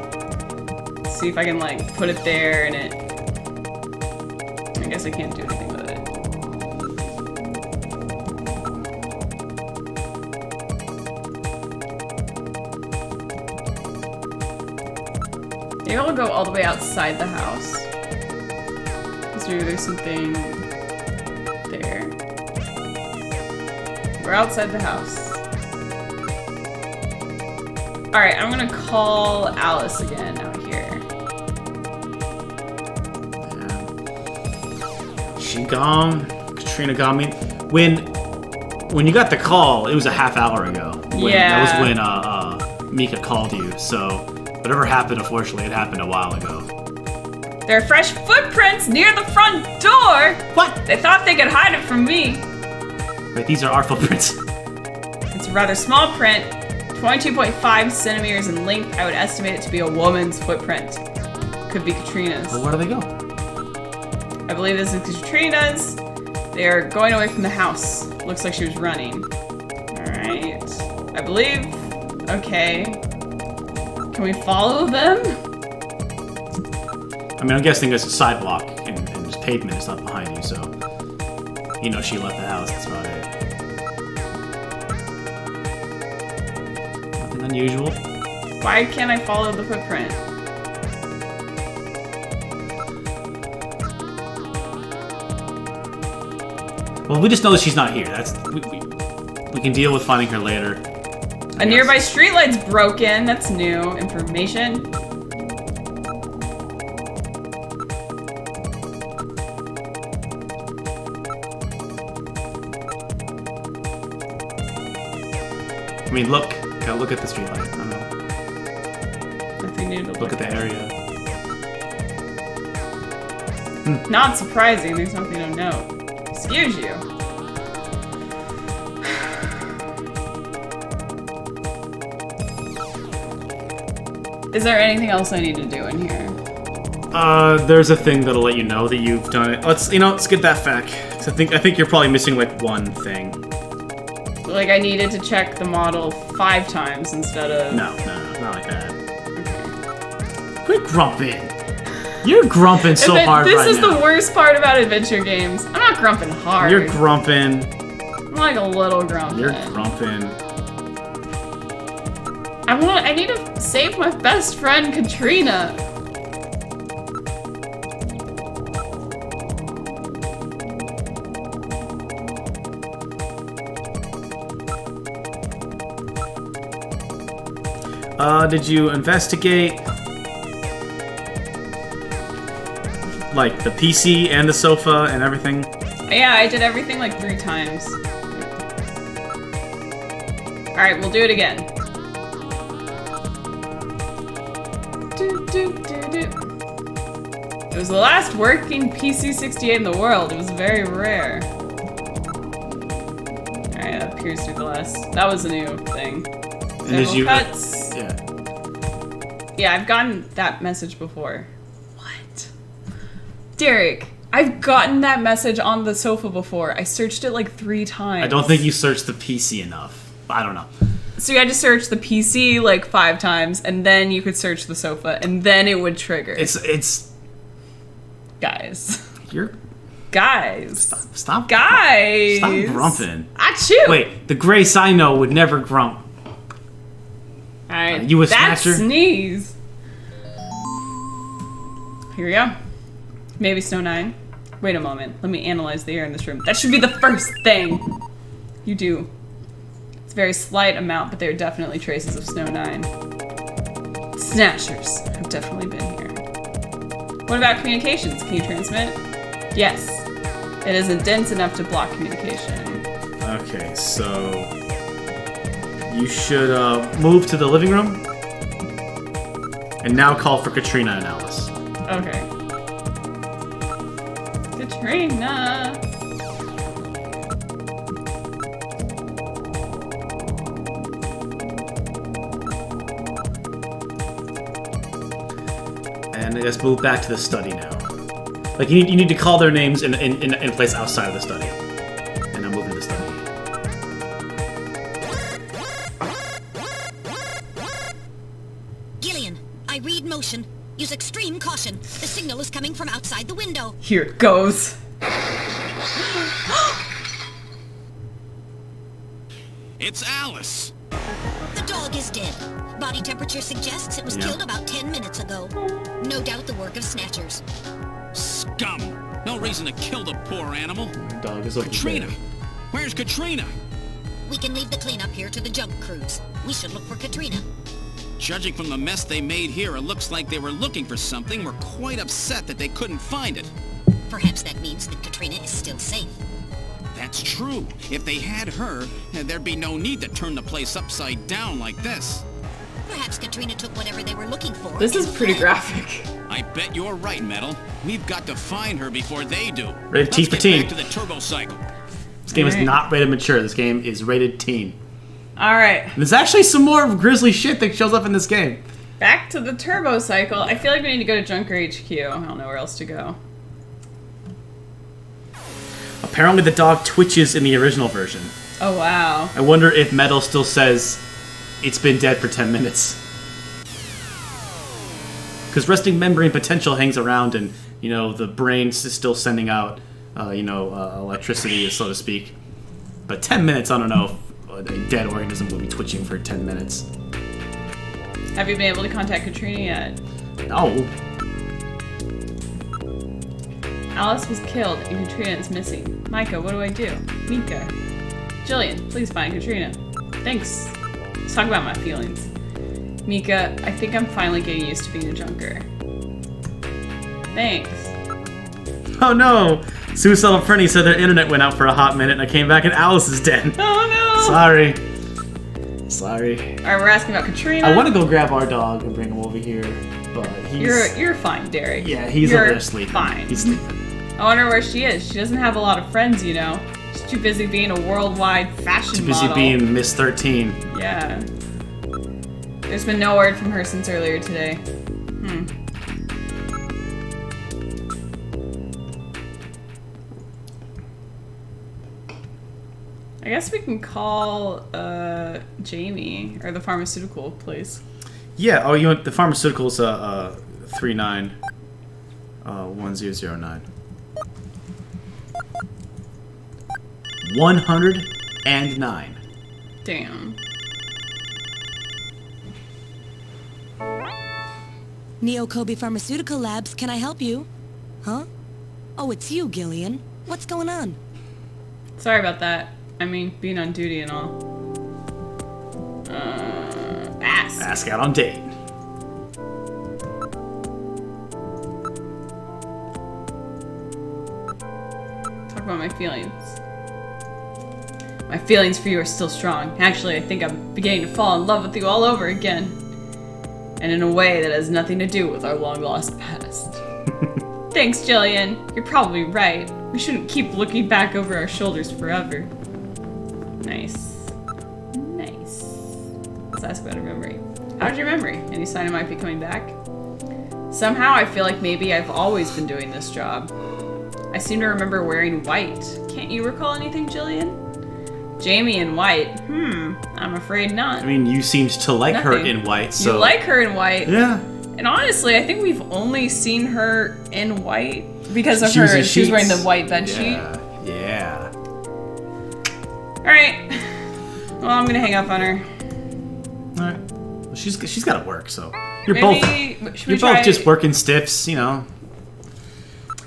See if I can like put it there and it... I guess I can't do anything with it. Maybe I'll go all the way outside the house. Because maybe there's something... there. We're outside the house. Alright, I'm gonna call Alice again out here. Yeah. She gone. Katrina got me. When you got the call, it was a half hour ago. Yeah. That was when Mika called you. So whatever happened, unfortunately, it happened a while ago. There are fresh footprints near the front door. What? They thought they could hide it from me. Wait, these are our footprints. It's a rather small print, 22.5 centimeters in length. I would estimate it to be a woman's footprint. Could be Katrina's. Well, where do they go? I believe this is Katrina's. They are going away from the house. Looks like she was running. Alright. I believe... Okay. Can we follow them? I mean, I'm guessing there's a sidewalk and there's pavement and stuff behind you, so... You know she left the house, that's about it. Nothing unusual. Why can't I follow the footprint? Well, we just know that she's not here. That's we can deal with finding her later. A nearby streetlight's broken. That's new information. I mean, look. Gotta look at the streetlight. I don't know. Nothing new to Look at the area. Not surprising. There's nothing to note. Excuse you. Is there anything else I need to do in here? There's a thing that'll let you know that you've done it. Let's get that back. So I think you're probably missing like one thing. Like I needed to check the model 5 times instead of... No, not like that. Quit grumping. You're grumping so hard right now. This is the worst part about adventure games. I'm not grumping hard. You're grumping. I'm like a little grumping. You're grumping. I need to save my best friend, Katrina. Did you investigate like the PC and the sofa and everything? Yeah, I did everything like 3 times. Alright, we'll do it again. It was the last working PC-68 in the world. It was very rare. Alright, that appears to be the last. That was a new thing. And did you... Cuts. Yeah. Yeah, I've gotten that message before. What? Derek, I've gotten that message on the sofa before. I searched it like 3 times. I don't think you searched the PC enough. I don't know. So you had to search the PC like 5 times, and then you could search the sofa, and then it would trigger. It's... Guys. You're... Guys. Stop. Guys. Stop grumping. Achoo! Wait, the Grace I know would never grump. Alright, you a that Snatcher? sneeze. Here we go. Maybe Snow 9. Wait a moment. Let me analyze the air in this room. That should be the first thing you do. It's a very slight amount, but there are definitely traces of Snow 9. Snatchers have definitely been here. What about communications? Can you transmit? Yes. It isn't dense enough to block communication. Okay, so... You should move to the living room. And now call for Katrina and Alice. Okay. Katrina! And let's move back to the study now. Like, you need to call their names in a place outside of the study. And I'm moving to the study. I read motion. Use extreme caution. The signal is coming from outside the window. Here it goes. It's Alice. The dog is dead. Body temperature suggests it was killed about 10 minutes ago. No doubt the work of Snatchers. Scum. No reason to kill the poor animal. Dog is over Katrina. there. Where's Katrina? We can leave the cleanup here to the junk crews. We should look for Katrina. Judging from the mess they made here, it looks like they were looking for something. We're quite upset that they couldn't find it. Perhaps that means that Katrina is still safe. That's true. If they had her, there'd be no need to turn the place upside down like this. Perhaps Katrina took whatever they were looking for. This is and pretty fled. graphic. I bet you're right, Metal. We've got to find her before they do. Rated T Let's for get teen. back to the turbo cycle. This game is Alright. not rated mature. This game is rated teen. All right, And there's actually some more grisly shit that shows up in this game. back to the turbo cycle. I feel like we need to go to Junker HQ. I don't know where else to go. Apparently the dog twitches in the original version. Oh wow. I wonder if Metal still says it's been dead for 10 minutes. Because resting membrane potential hangs around and, you know, the brain is still sending out, electricity, so to speak. But 10 minutes, I don't know if a dead organism will be twitching for 10 minutes. Have you been able to contact Katrina yet? No. Alice was killed and Katrina is missing. Micah, what do I do? Mika. Jillian, please find Katrina. Thanks. Let's talk about my feelings. Mika, I think I'm finally getting used to being a junker. Thanks. Oh no! Suicidal Frenny said their internet went out for a hot minute and I came back and Alice is dead. Oh no! Sorry. Sorry. Alright, we're asking about Katrina. I want to go grab our dog and bring him over here, but he's... You're fine, Derek. Yeah, he's You're over there sleeping. Fine. He's sleeping. I wonder where she is. She doesn't have a lot of friends, you know. She's too busy being a worldwide fashion Too busy model. being Miss 13. Yeah. There's been no word from her since earlier today. I guess we can call Jamie or the pharmaceutical place. Yeah, oh, you want the pharmaceuticals 391009. 109. Damn. Neo Kobe Pharmaceutical Labs, can I help you? Huh? Oh, it's you, Gillian. What's going on? Sorry about that. I mean, being on duty and all. Ask. Ask out on date. Talk about my feelings. My feelings for you are still strong. Actually, I think I'm beginning to fall in love with you all over again. And in a way that has nothing to do with our long-lost past. Thanks, Jillian. You're probably right. We shouldn't keep looking back over our shoulders forever. Nice. Nice. Let's ask about her memory. How's your memory? Any sign it might be coming back? Somehow I feel like maybe I've always been doing this job. I seem to remember wearing white. Can't you recall anything, Jillian? Jamie in white? I'm afraid not. I mean, you seemed to like her Nothing. in white, so... You like her in white? Yeah. And honestly, I think we've only seen her in white because of She was in she was wearing the sheets. white bed sheet. Yeah. Alright. Well, I'm gonna hang up on her. Alright. Well, she's got to work, so... You're Maybe, should we both try- just working stiffs, you know.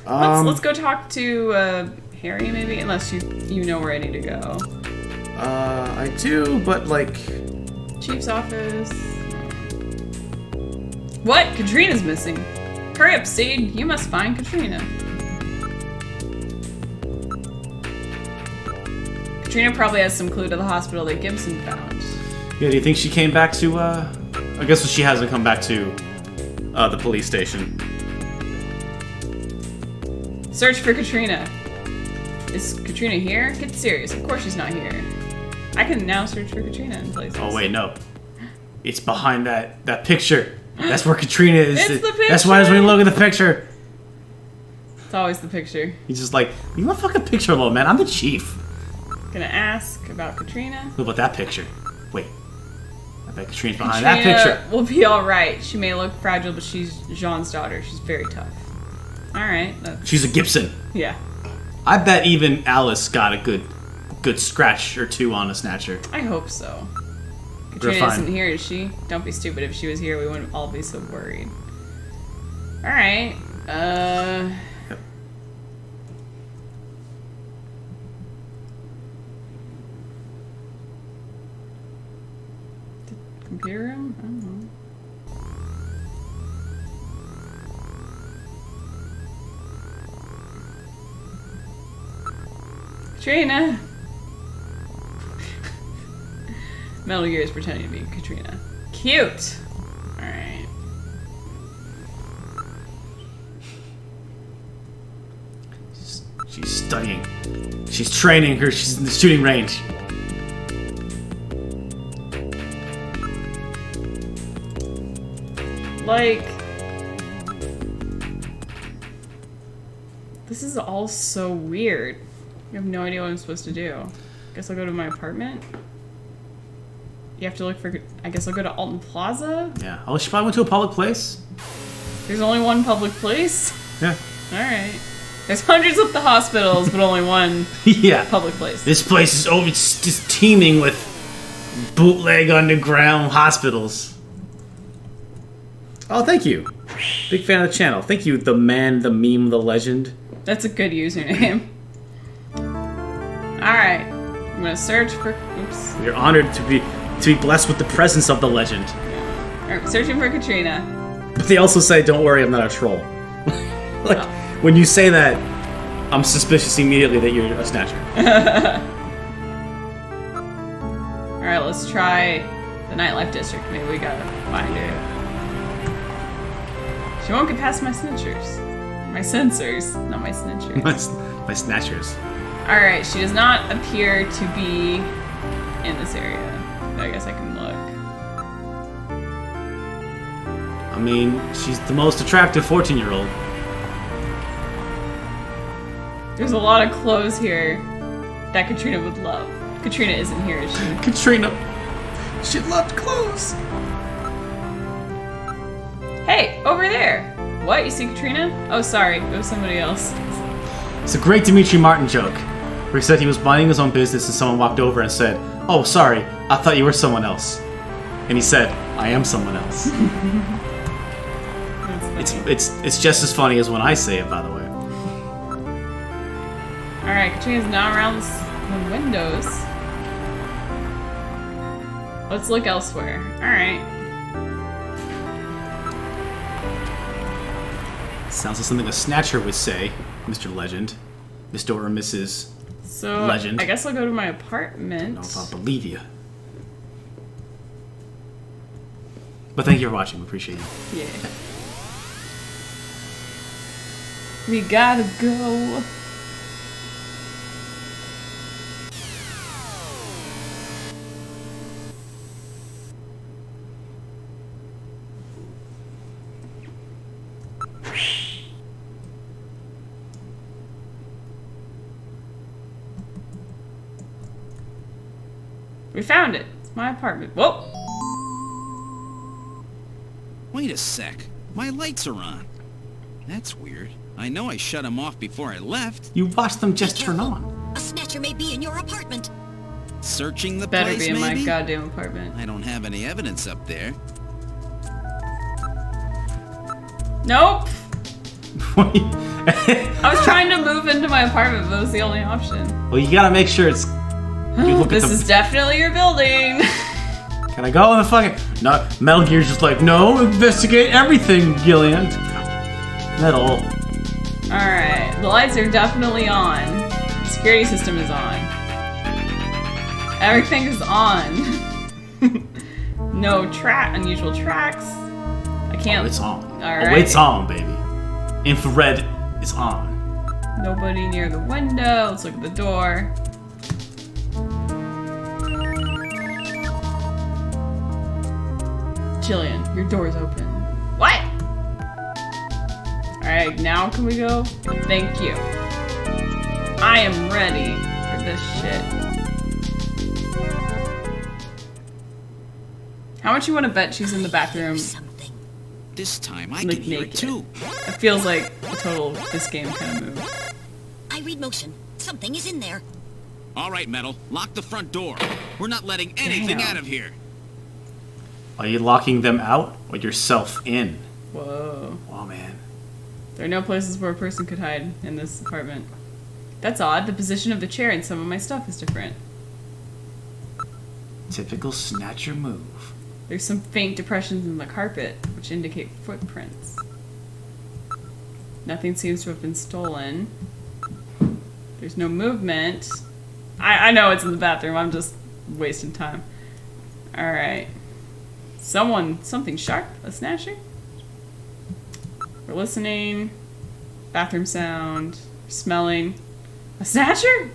Let's go talk to Harry, maybe? Unless you know where I need to go. I do, but like... Chief's office. What? Katrina's missing. Hurry up, Seed. You must find Katrina. Katrina probably has some clue to the hospital that Gibson found. Yeah, do you think she came back to, I guess she hasn't come back to, the police station. Search for Katrina. Is Katrina here? Get serious. Of course she's not here. I can now search for Katrina in places. Oh, wait, no. It's behind that picture. That's where Katrina is. It's the That's why I was picture. when you look at the picture. It's always the picture. He's just like, leave my fucking picture alone, man. I'm the chief. Gonna ask about Katrina. What about that picture? Wait. I bet Katrina's behind that picture. Katrina will be alright. She may look fragile, but she's Jean's daughter. She's very tough. Alright. She's a Gibson. Yeah. I bet even Alice got a good scratch or two on a Snatcher. I hope so. We're Katrina fine. isn't here, is she? Don't be stupid. If she was here, we wouldn't all be so worried. Alright. Computer room? I don't know. Katrina. Metal Gear is pretending to be Katrina. Cute. All right. She's studying. She's training her. She's in the shooting range. Like, this is all so weird. I have no idea what I'm supposed to do. Guess I'll go to my apartment. You have to look for. I guess I'll go to Alton Plaza. Yeah. Oh, she probably went to a public place. There's only one public place. Yeah. All right. There's hundreds of the hospitals, but only one Yeah. public place. This place is it's just teeming with bootleg underground hospitals. Oh, thank you. Big fan of the channel. Thank you, the man, the meme, the legend. That's a good username. Alright. I'm gonna search for. Oops. We are honored to be blessed with the presence of the legend. Alright, searching for Katrina. But they also say, don't worry, I'm not a troll. Like, when you say that, I'm suspicious immediately that you're a Snatcher. Alright, let's try the nightlife district. Maybe we gotta find her. She won't get past my snitchers. My sensors, not my snitchers. My Snatchers. Alright, she does not appear to be in this area. I guess I can look. I mean, she's the most attractive 14-year-old. There's a lot of clothes here that Katrina would love. Katrina isn't here, is she? Katrina, she loved clothes. Hey, over there! What, you see Katrina? Oh, sorry, it was somebody else. It's a great Dimitri Martin joke, where he said he was minding his own business and someone walked over and said, "Oh, sorry, I thought you were someone else." And he said, "I am someone else." It's just as funny as when I say it, by the way. Alright, Katrina's not around the windows. Let's look elsewhere. Alright. Sounds like something a Snatcher would say, Mr. Legend. Mr. or Mrs. So, Legend. I guess I'll go to my I apartment. don't know if I'll believe you. But thank you for watching. We appreciate you. Yeah. We gotta go. We found it. It's my apartment. Whoa! Wait a sec. My lights are on. That's weird. I know I shut them off before I left. You watched them just turn on. A Snatcher may be in your apartment. Searching the Better place, be in my maybe? goddamn apartment. I don't have any evidence up there. Nope! I was trying to move into my apartment, but it was the only option. Well, you gotta make sure it's... You look This at the... is definitely your building. Can I go in the fucking... No, Metal Gear's just like, no, investigate everything, Gillian. Metal. Alright, the lights are definitely on. The security system is on. Everything is on. No unusual tracks. I can't... Oh, it's on. Alright. Oh, it's on, baby. Infrared is on. Nobody near the window. Let's look at the door. Jillian, your door's open. What? Alright, now can we go? Thank you. I am ready for this shit. How much you want to bet she's in the bathroom? Something. This time I Like can hear it naked. too. It feels like a total this game kind of move. I read motion. Something is in there. All right, Metal. Lock the front door. We're not letting anything Damn. out of here. Are you locking them out or yourself in? Whoa. Oh, man. There are no places where a person could hide in this apartment. That's odd. The position of the chair and some of my stuff is different. Typical Snatcher move. There's some faint depressions in the carpet, which indicate footprints. Nothing seems to have been stolen. There's no movement. I know it's in the bathroom. I'm just wasting time. All right. Something sharp. A snatcher. We're listening. Bathroom sound. Smelling. A snatcher?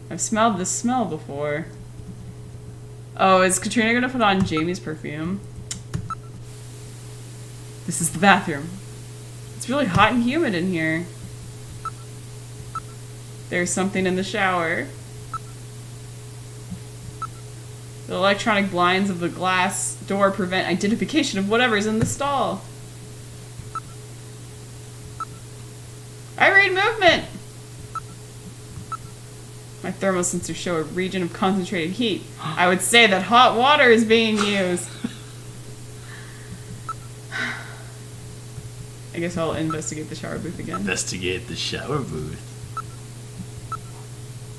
I've smelled this smell before. Oh, is Katrina gonna put on Jamie's perfume? This is the bathroom. It's really hot and humid in here. There's something in the shower. The electronic blinds of the glass door prevent identification of whatever's in the stall. I read movement! My thermosensors show a region of concentrated heat. I would say that hot water is being used. I guess I'll investigate the shower booth again. Investigate the shower booth.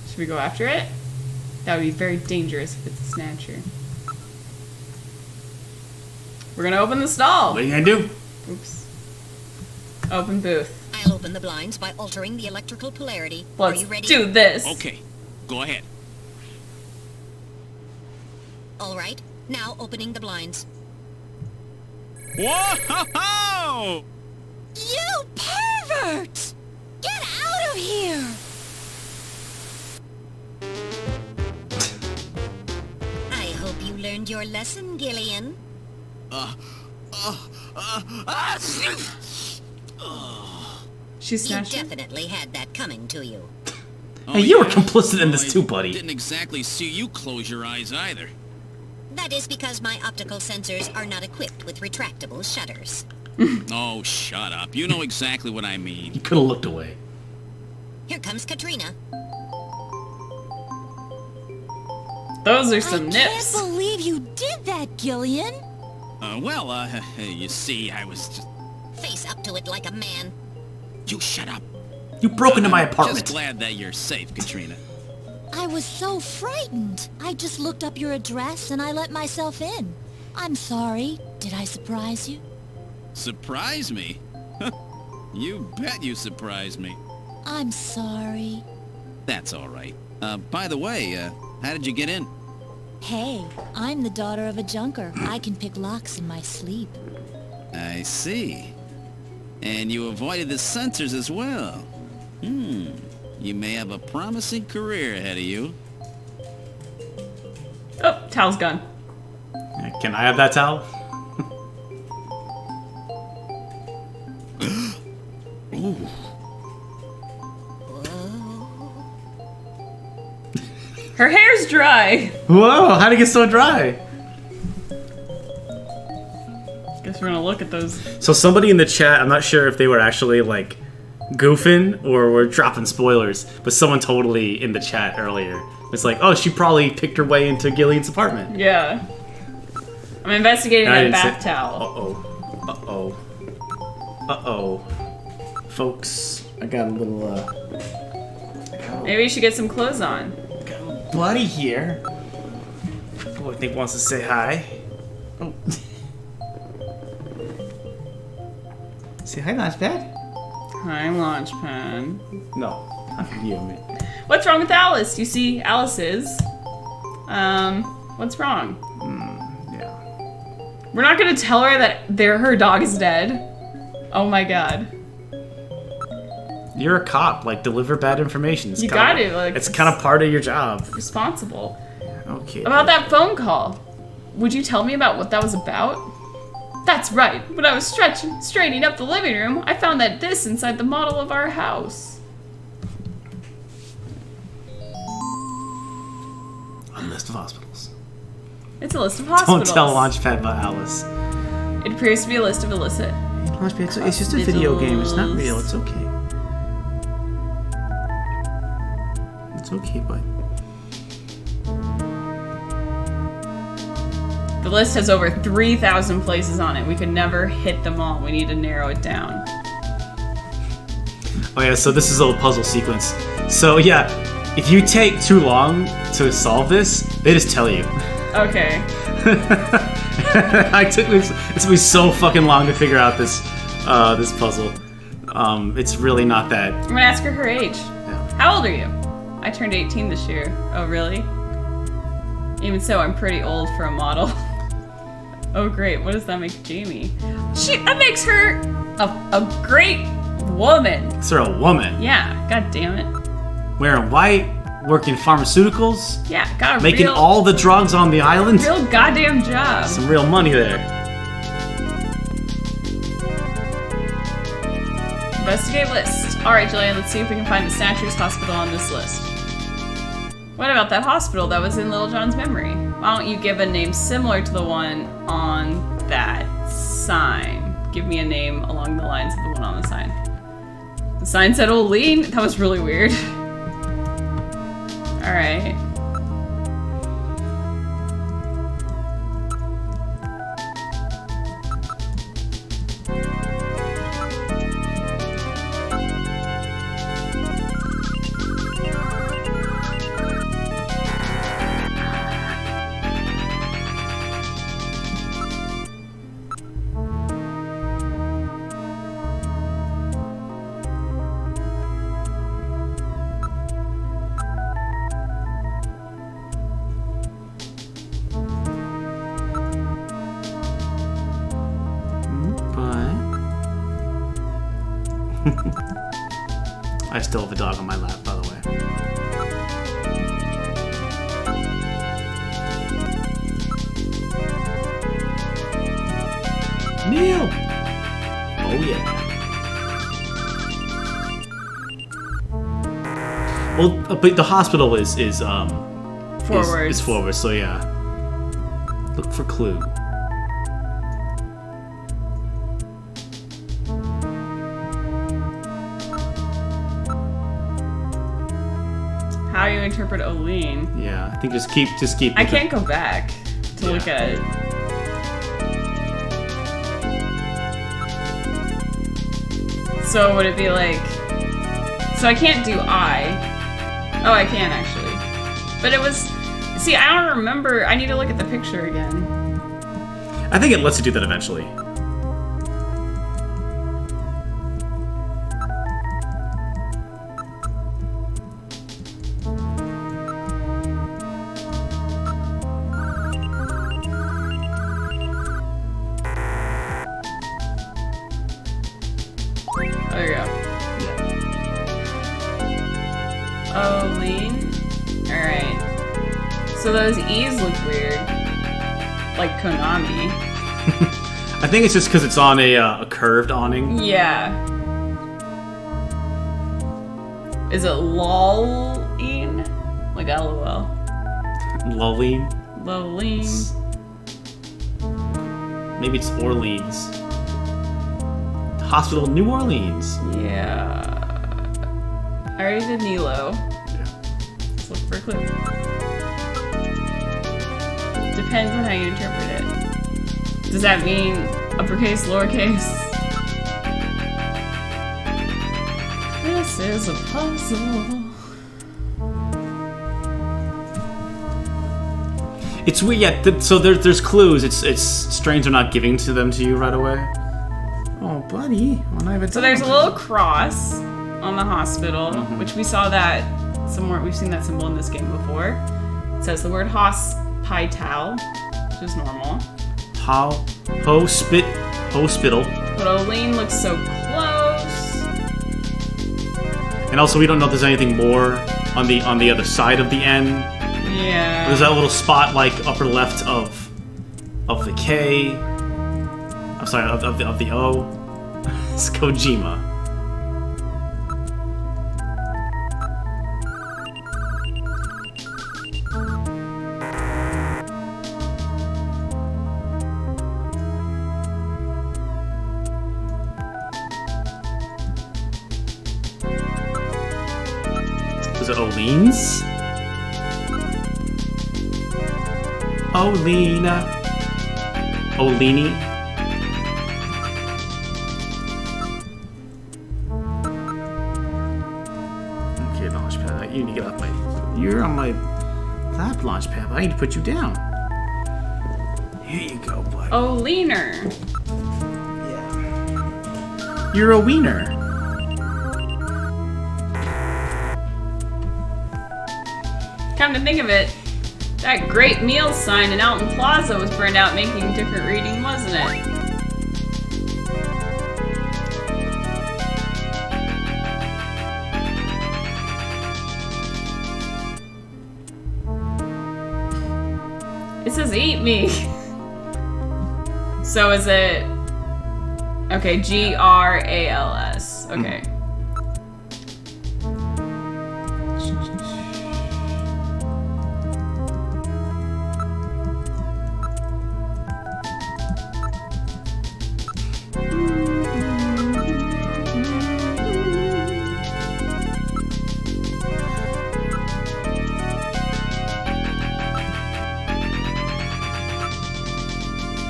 Should we go after it? That would be very dangerous if it's a snatcher. We're gonna open the stall. What are you gonna do? Oops. Open booth. I'll open the blinds by altering the electrical polarity. Let's Are you ready? do this. Okay, go ahead. All right. Now opening the blinds. Whoa! You pervert! Get out of here! I hope you learned your lesson, Gillian. She's You snatched. definitely had that coming to you. Hey, you were complicit in this too, buddy. Didn't exactly see you close your eyes either. That is because my optical sensors are not equipped with retractable shutters. Oh, shut up. You know exactly what I mean. You could have looked away. Here comes Katrina. Those are some I nips. can't believe you did that, Gillian. You see, I was just... Face up to it like a man. You shut up. You broke into my I'm apartment. just glad that you're safe, Katrina. I was so frightened. I just looked up your address and I let myself in. I'm sorry. Did I surprise you? Surprise me? You bet you surprised me. I'm sorry. That's all right. By the way, how did you get in? Hey, I'm the daughter of a junker. I can pick locks in my sleep. I see. And you avoided the sensors as well. You may have a promising career ahead of you. Oh, towel's gone. Can I have that towel? Ooh. Her hair's dry. Whoa, how'd it get so dry? Guess we're gonna look at those. So somebody in the chat, I'm not sure if they were actually like goofing or were dropping spoilers, but someone totally in the chat earlier was like, oh, she probably picked her way into Gillian's apartment. Yeah. I'm investigating And I that didn't bath say- towel. Uh-oh. Folks, I got a little, Maybe you should get some clothes on. got a little buddy here. Who I think wants to say hi. Oh. Say hi, Launchpad. Hi, Launchpad. No, not from you, man. What's wrong with Alice? You see, Alice is. What's wrong? Yeah. We're not gonna tell her that her dog is dead. Oh my god. You're a cop. Like, deliver bad information. It's You kinda- gotta, like, It's kind of part of your job. Responsible. Okay. About that phone call. Would you tell me about what that was about? That's right. When I was straightening up the living room, I found that disc inside the model of our house. A list of hospitals. It's a list of hospitals. Don't tell Launchpad about Alice. It appears to be a list of illicit. Launchpad, it's just a video game. It's not real. It's okay. It's okay, bud. The list has over 3,000 places on it. We could never hit them all. We need to narrow it down. Oh yeah, so this is a little puzzle sequence. So yeah, if you take too long to solve this, they just tell you. Okay. It's gonna be so fucking long to figure out this this puzzle. It's really not that. I'm gonna ask her age. Yeah. How old are you? I turned 18 this year. Oh, really? Even so, I'm pretty old for a model. Oh, great. What does that make Jamie? That makes her a great woman. Is there a woman? Yeah, god damn it. Wearing white, working pharmaceuticals, Yeah, got a making real, all the drugs on the island. real goddamn job. Some real money there. Investigate list. Alright, Jillian, let's see if we can find the Snatcher's hospital on this list. What about that hospital that was in Little John's memory? Why don't you give a name similar to the one on that sign? Give me a name along the lines of the one on the sign. The sign said Olin? That was really weird. Alright. I still have a dog on my lap, by the way. Neil! Oh yeah. Well, but the hospital is Forward. Is forward, so yeah. Look for clue. How you interpret Olin? Yeah, I think just keep. I can't go back to look at it. So would it be like... So I can't do I. Oh, I can actually. But it was... See, I don't remember. I need to look at the picture again. I think it lets you do that eventually. There you go. Olin. Alright. So those E's look weird. Like Konami. I think it's just because it's on a curved awning. Yeah. Is it Lolin? Like LOL. Lulleen. Lolin. Maybe it's Orleans. Hospital New Orleans. Yeah. I already did Nilo. Yeah. Let's look for a clue. Depends on how you interpret it. Does that mean uppercase, lowercase? This is a puzzle. It's weird. Yeah. So there's clues. It's strange they're not giving them to you right away. Oh, buddy. So there's a little cross on the hospital, which we saw that somewhere. We've seen that symbol in this game before. It says the word hospital, which is normal. Hospital. But Olin looks so close. And also, we don't know if there's anything more on the other side of the N. Yeah. There's that little spot like upper left of the K. I'm sorry, of the O. It's Kojima. Is it Olin's? Olina. Olini. Okay, Launchpad. You need to get off my... You're on my lap, Launchpad. I need to put you down. Here you go, bud. Oliner. Yeah. You're a wiener. come to think of it, that great meals sign in Alton Plaza was burned out, making a different reading, wasn't it? It says eat me. So is it... Okay, Grals. Okay.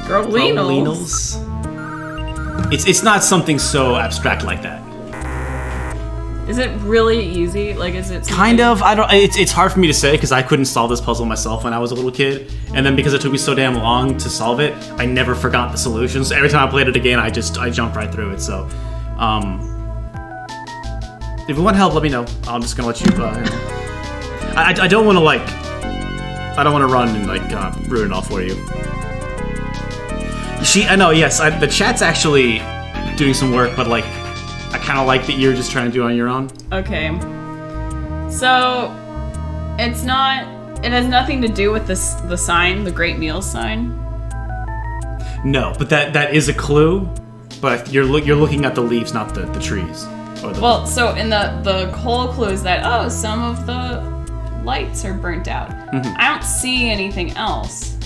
Girlinals. It's not something so abstract like that. Is it really easy? Like, is it something... Kind of. I don't. It's hard for me to say because I couldn't solve this puzzle myself when I was a little kid, and then because it took me so damn long to solve it, I never forgot the solutions. So every time I played it again, I jumped right through it. So, if you want help, let me know. I'm just gonna let you. I don't want to like. I don't want to run and like ruin it all for you. I know. Yes, the chat's actually doing some work, but like. I kind of like that you're just trying to do it on your own. Okay. So, it's not... It has nothing to do with the sign, the Great Meals sign? No, but that is a clue. But you're looking at the leaves, not the trees. Or the well, so in the whole clue is that, oh, some of the lights are burnt out. Mm-hmm. I don't see anything else.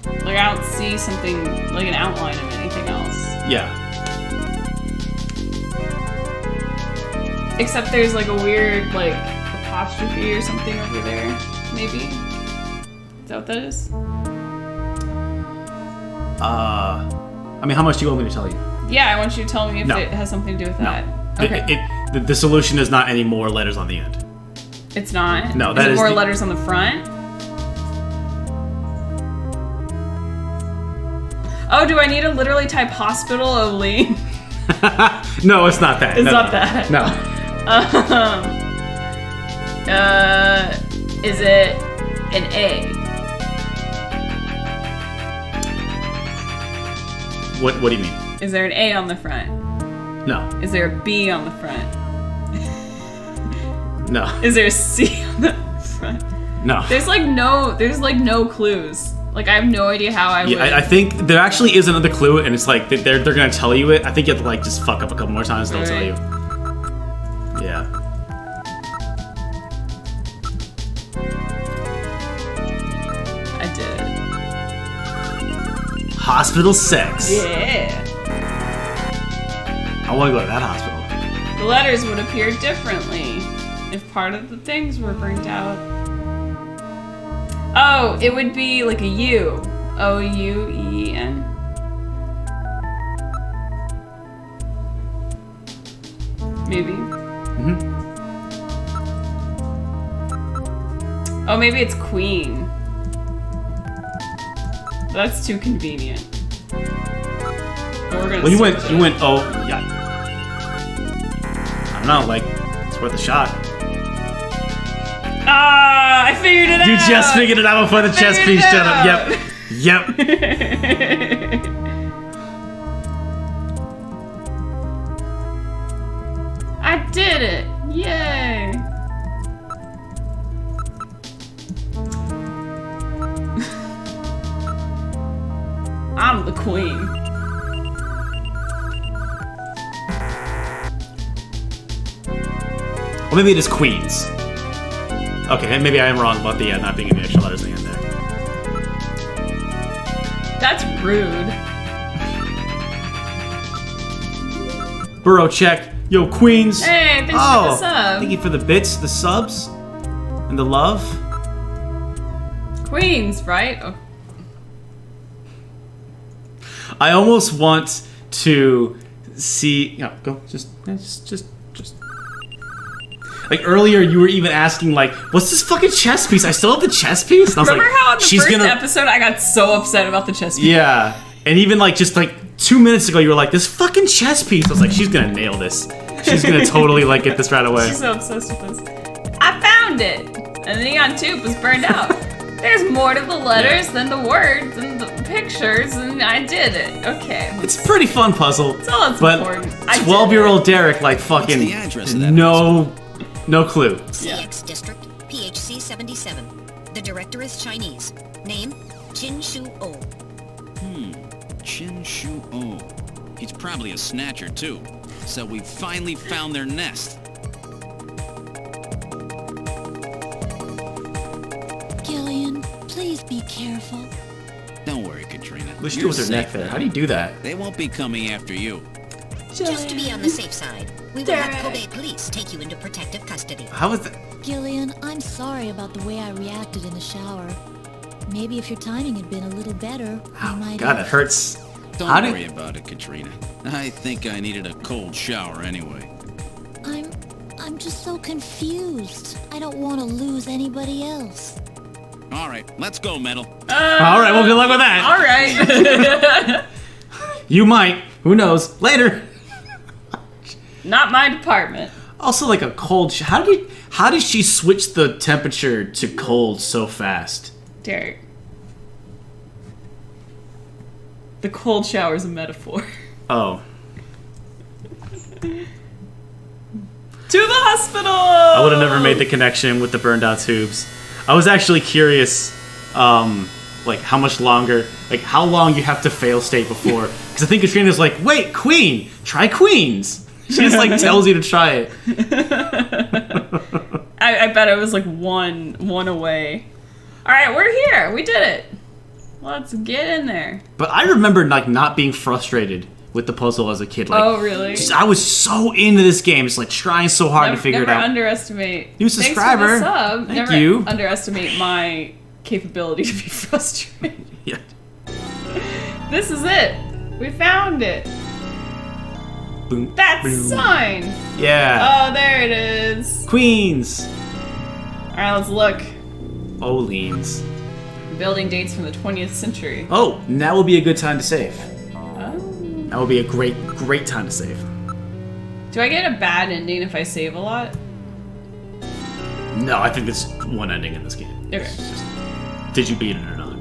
Like, I don't see something, like an outline of anything else. Yeah. Except there's like a weird like apostrophe or something over there, maybe? Is that what that is? I mean, how much do you want me to tell you? Yeah, I want you to tell me if it has something to do with that. Okay. The solution is not any more letters on the end. It's not? No, that is it more letters on the front? Oh, do I need to literally type hospital Olin? No, it's not that. It's not that. No. Is it an A? What do you mean? Is there an A on the front? No. Is there a B on the front? No. Is there a C on the front? No. There's no clues. Like, I have no idea how I would... I think there actually is another clue, and it's like, they're gonna tell you it. I think you have to, like, just fuck up a couple more times and they'll tell you. Yeah. I did it. Hospital sex. Yeah. I want to go to that hospital. The letters would appear differently if part of the things were burnt out. Oh, it would be like a U. O-U-E-N. Maybe. Mm-hmm. Oh, maybe it's Queen. That's too convenient. But we're gonna you went, oh, yeah. I don't know, like, it's worth a shot. Ah, I figured it out! You just figured it out before the chess piece showed up. Yep. Yep. I did it! Yay! I'm the queen. Or maybe it is queens. Okay, maybe I am wrong about the not being any extra letters in the end there. That's rude. Burrow check. Yo, queens. Hey, thanks for the sub. Thank you for the bits, the subs, and the love. Queens, right? Oh. I almost want to see. No, go. Just. Like earlier, you were even asking, like, "What's this fucking chess piece?" I still have the chess piece. And I was Remember like, how in the first episode I got so upset about the chess piece? Yeah, and even like just like 2 minutes ago, you were like, "This fucking chess piece." I was like, "She's gonna nail this. She's gonna totally like get this right away." She's so obsessed with this. I found it. And the neon tube was burned out. There's more to the letters than the words and the pictures, and I did it. Okay. It's a pretty fun puzzle. That's all that's but important. 12-year-old Derek, like, fucking What's the address of that no clue. CX District, PHC 77. The director is Chinese. Name, Chin Shu Oh. Chin Shu Oh. He's probably a snatcher, too. So we finally found their nest. Gillian, please be careful. Don't worry, Katrina. What did you do You're with her neck safe there? now. How do you do that? They won't be coming after you. Just to be on the safe side, we will have Kobe police take you into protective custody. How was that? Gillian, I'm sorry about the way I reacted in the shower. Maybe if your timing had been a little better, we might God, have... that hurts. Don't worry about it, Katrina. I think I needed a cold shower anyway. I'm just so confused. I don't want to lose anybody else. All right, let's go, Metal. All right, well, good luck with that. All right. You might. Who knows? Later. Not my department. Also, like a cold. How did she switch the temperature to cold so fast? Derek. The cold shower is a metaphor. Oh. To the hospital! I would have never made the connection with the burned out tubes. I was actually curious, like how much longer, like how long you have to fail state before. Because I think Katrina's like, wait, Queen, try Queens. She just like tells you to try it. I bet it was like one away. All right, we're here. We did it. Let's get in there. But I remember like not being frustrated with the puzzle as a kid. Like, oh, really? I was so into this game. It's like trying so hard to figure it out. Never underestimate. New subscriber. Thanks for the sub. Thank Never you. underestimate my capability to be frustrated. Yeah. This is it. We found it. Boom. That boom. sign. Yeah. Oh, there it is. Queens. All right, let's look. Olins. Building dates from the 20th century. Oh, now would be a good time to save. Oh. That would be a great time to save. Do I get a bad ending if I save a lot? No, I think there's one ending in this game. Okay. It's just, did you beat it or not?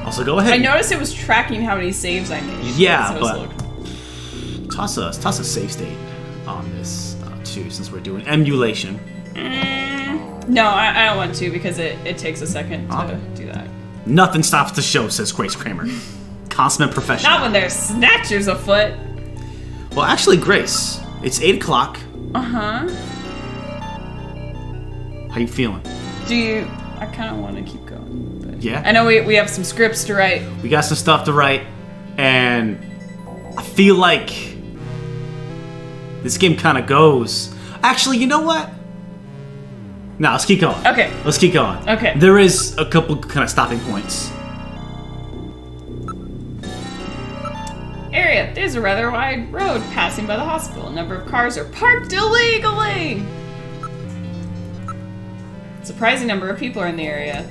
Also, go ahead. I noticed it was tracking how many saves I made. Yeah, so but toss a save state on this too, since we're doing emulation. No, I don't want to because it takes a second to do that. Nothing stops the show, says Grace Kramer. Consummate professional. Not when there's snatchers afoot. Well, actually, Grace, it's 8 o'clock. Uh-huh. How you feeling? I kind of want to keep going. But Yeah? I know we have some scripts to write. We got some stuff to write, and I feel like this game kind of goes. Actually, you know what? No, let's keep going. Okay. Let's keep going. Okay. There is a couple kind of stopping points. Area. There's a rather wide road passing by the hospital. A number of cars are parked illegally. Surprising number of people are in the area.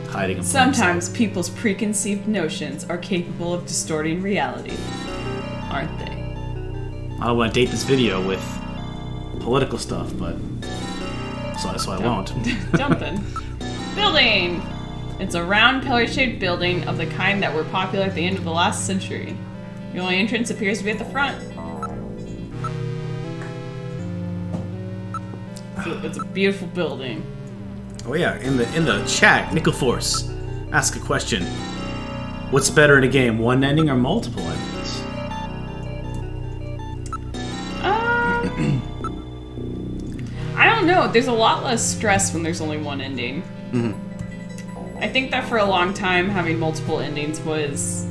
Hiding. Sometimes people's preconceived notions are capable of distorting reality, aren't they? I don't want to date this video with political stuff, but so I won't. Jumping. Building. It's a round pillar-shaped building of the kind that were popular at the end of the last century. The only entrance appears to be at the front. It's a beautiful building. Oh yeah, in the chat, Nickel Force, ask a question. What's better in a game, one ending or multiple endings? I don't know. There's a lot less stress when there's only one ending. Mm-hmm. I think that for a long time, having multiple endings was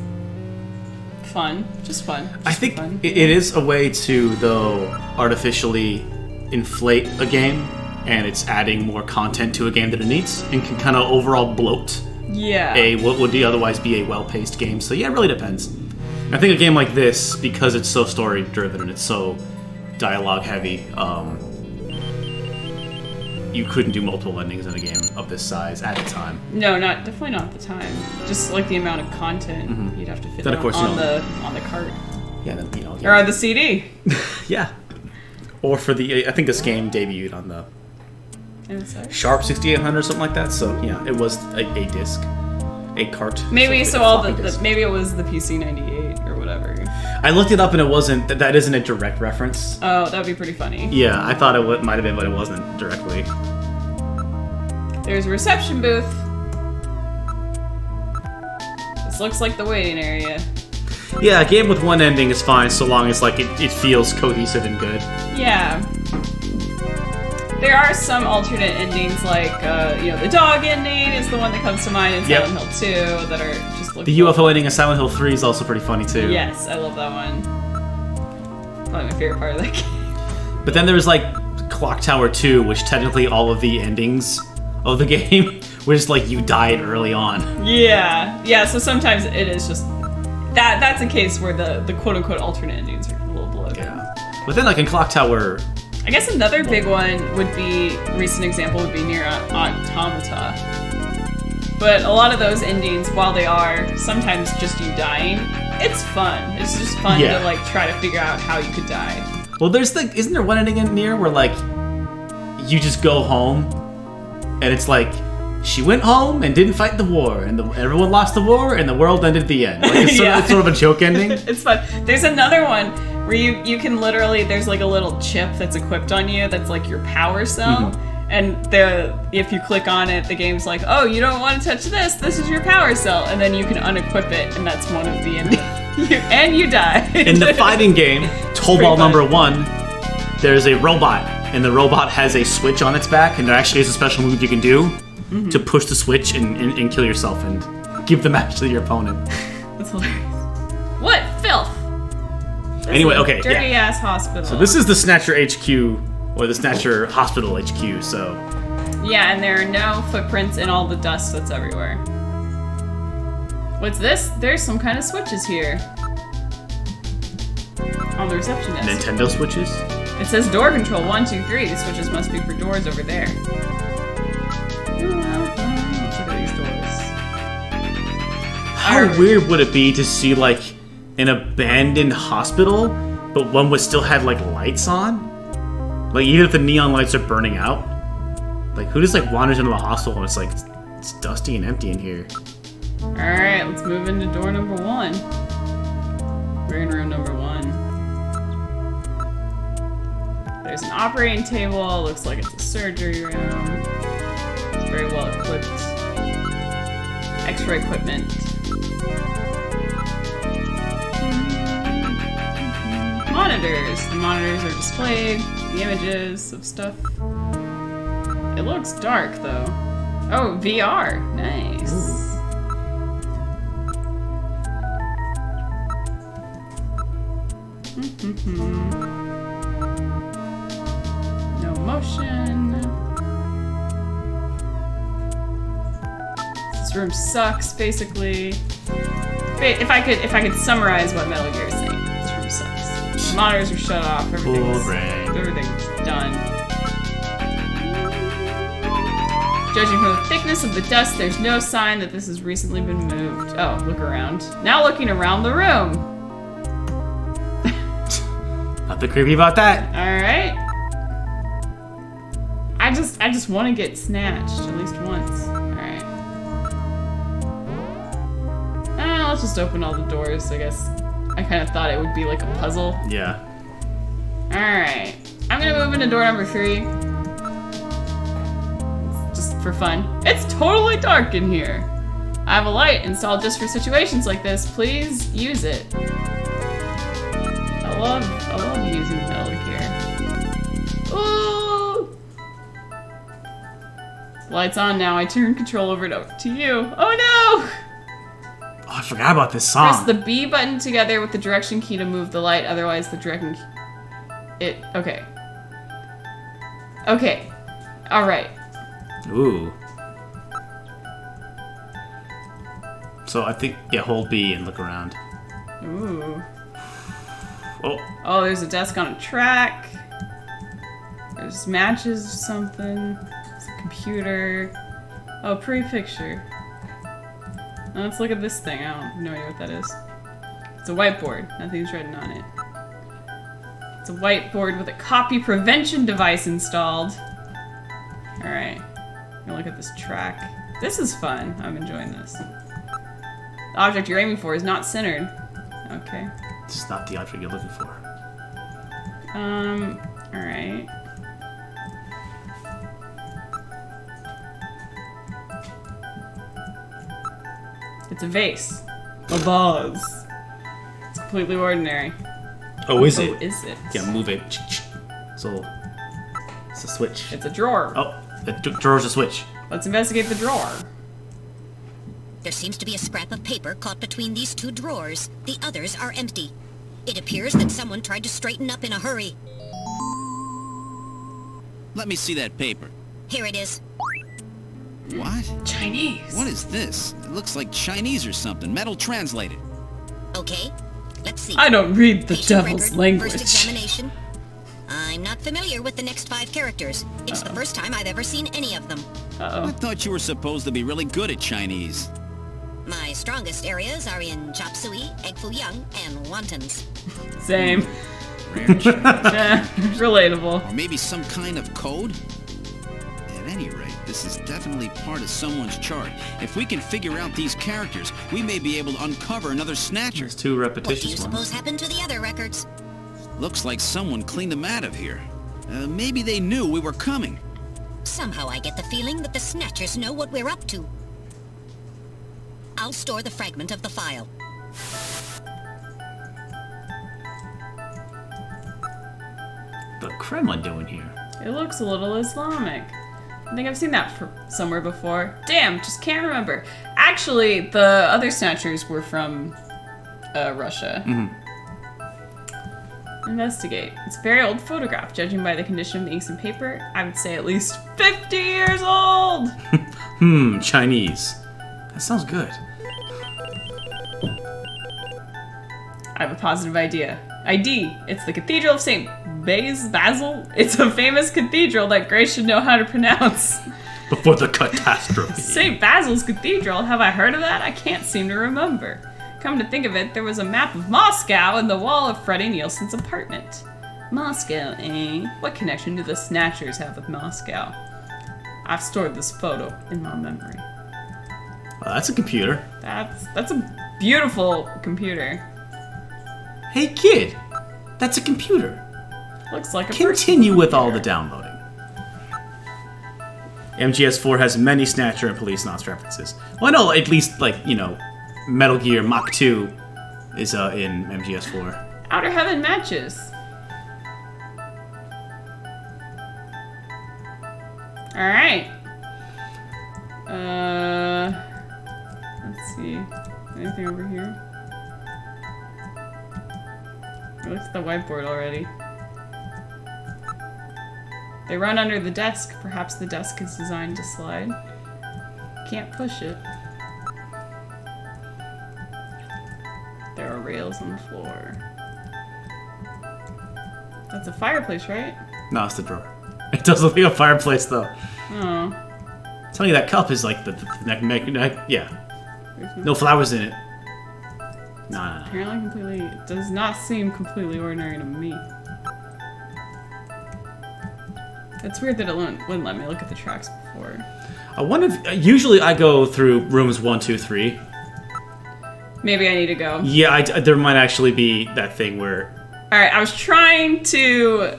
fun. Just fun. I think it is a way to, though, artificially inflate a game, and it's adding more content to a game that it needs, and can kind of overall bloat what would otherwise be a well-paced game. So yeah, it really depends. I think a game like this, because it's so story-driven and it's so dialogue-heavy, you couldn't do multiple endings in a game of this size at the time. No, definitely not at the time. Just like the amount of content you'd have to fit Then, of course, on the cart. Yeah, then, Or on the CD. Yeah. Or for the, I think this game debuted on the Inside. Sharp 6800 or something like that. So yeah, it was a disc, a cart. Maybe so so all floppy the disk. maybe it was the PC-98 or whatever. I looked it up and it wasn't. That isn't a direct reference. Oh, that'd be pretty funny. Yeah, I thought it might have been, but it wasn't directly. There's a reception booth. This looks like the waiting area. Yeah, a game with one ending is fine so long as like it feels cohesive and good. Yeah. There are some alternate endings, like the dog ending is the one that comes to mind in Yep. Silent Hill 2 that are just The UFO ending in Silent Hill 3 is also pretty funny too. Yes, I love that one. Probably my favorite part of that game. But then there's like Clock Tower 2, which technically all of the endings of the game was like you died early on. Yeah. So sometimes it is just that's a case where the quote unquote alternate endings are a little bloated. Yeah. But then like in Clock Tower, I guess another big one would be, recent example would be Nier Automata. But a lot of those endings, while they are sometimes just you dying, it's fun. It's just fun to like try to figure out how you could die. well, isn't there one ending in Nier where like you just go home and it's like she went home and didn't fight the war and everyone lost the war and the world ended at the end. Like it's sort of a joke ending. It's fun. There's another one where you can literally, there's like a little chip that's equipped on you that's like your power cell. Mm-hmm. And if you click on it, the game's like, oh, you don't want to touch this is your power cell. And then you can unequip it, and that's one of the endings. And you die. In the fighting game, Tobal number 1, there's a robot, and the robot has a switch on its back, and there actually is a special move you can do to push the switch and kill yourself and give the match to your opponent. That's hilarious. What filth? Anyway, okay, Dirty ass hospital. So this is the Snatcher HQ, or the Snatcher Hospital HQ, so... Yeah, and there are no footprints in all the dust that's everywhere. What's this? There's some kind of switches here. On the reception desk. Nintendo switches? It says door control 1, 2, 3. The switches must be for doors over there. Let's look at these doors. How weird would it be to see, like, an abandoned hospital, but one would still have, like, lights on? Like, even if the neon lights are burning out? Like, who just, like, wanders into the hospital and it's, like, it's dusty and empty in here? Alright, let's move into door number 1. We're in room number 1. There's an operating table. Looks like it's a surgery room. It's very well equipped. X-ray equipment. Monitors. The monitors are displayed. The images of stuff. It looks dark though. Oh, VR. Nice. No motion. This room sucks, basically. If I could summarize what Metal Gear is saying, this room sucks. Monitors are shut off. Everything's done. Judging from the thickness of the dust, there's no sign that this has recently been moved. Oh, look around. Now looking around the room. Nothing creepy about that. Alright. I just want to get snatched at least once. Alright. Let's just open all the doors, I guess. I kind of thought it would be like a puzzle. Yeah. Alright. I'm gonna move into door number 3. Just for fun. It's totally dark in here. I have a light installed just for situations like this. Please use it. I love using Metal Gear. Ooh! Lights on now. I turn control over to you. Oh no! Oh, I forgot about this song. Press the B button together with the direction key to move the light. Otherwise, the direction key... Okay. Okay. Alright. Ooh. So I think, yeah, hold B and look around. Ooh. Oh, there's a desk on a track. There's matches or something. There's a computer. Oh, pretty picture. Now let's look at this thing. I have no idea what that is. It's a whiteboard. Nothing's written on it. It's a whiteboard with a copy prevention device installed. Alright. Gonna look at this track. This is fun. I'm enjoying this. The object you're aiming for is not centered. Okay. This is not the object you're looking for. Alright. It's a vase. A vase. It's completely ordinary. Oh, is it? Oh, is it? Yeah, move it. So, it's a switch. It's a drawer. Oh, the drawer's a switch. Let's investigate the drawer. There seems to be a scrap of paper caught between these two drawers. The others are empty. It appears that someone tried to straighten up in a hurry. Let me see that paper. Here it is. What? Chinese. What is this? It looks like Chinese or something. Metal translated. Okay, let's see. I don't read the Patient devil's record, language. First examination. I'm not familiar with the next 5 characters. It's the first time I've ever seen any of them. I thought you were supposed to be really good at Chinese. My strongest areas are in chop suey, egg foo young, and wontons. Same. Rare Chinese. Yeah, relatable. Or maybe some kind of code? At any rate, this is definitely part of someone's chart. If we can figure out these characters, we may be able to uncover another Snatcher. There's 2 What do you repetitious suppose ones. happened to the other records? Looks like someone cleaned them out of here. Maybe they knew we were coming. Somehow I get the feeling that the Snatchers know what we're up to. I'll store the fragment of the file. The Kremlin doing here? It looks a little Islamic. I think I've seen that somewhere before. Damn, just can't remember. Actually, the other Snatchers were from Russia. Investigate. It's a very old photograph. Judging by the condition of the inks and paper, I would say at least 50 years old! Chinese. That sounds good. I have a positive idea. ID. It's the Cathedral of St. Basil. It's a famous cathedral that Grace should know how to pronounce. Before the catastrophe. St. Basil's Cathedral. Have I heard of that? I can't seem to remember. Come to think of it, there was a map of Moscow in the wall of Freddie Nielsen's apartment. Moscow, eh? What connection do the Snatchers have with Moscow? I've stored this photo in my memory. Oh, that's a computer. That's a beautiful computer. Hey kid, that's a computer. Looks like a Continue personal with all the computer. downloading. MGS4 has many Snatcher and Police Knots references. Well, I know at least, like, you know, Metal Gear Mach 2 is in MGS4. Outer Heaven matches. Alright. Let's see. Anything over here? I looked at the whiteboard already. They run under the desk. Perhaps the desk is designed to slide. Can't push it. There are rails on the floor. That's a fireplace, right? No, it's the drawer. It does look like a fireplace, though. Oh. I'm telling you, that cup is like the yeah. No flowers in it. No. Apparently completely... It does not seem completely ordinary to me. It's weird that it wouldn't let me look at the tracks before. I wonder if... Usually I go through rooms 1, 2, 3. Maybe I need to go. Yeah, there might actually be that thing where... Alright, I was trying to,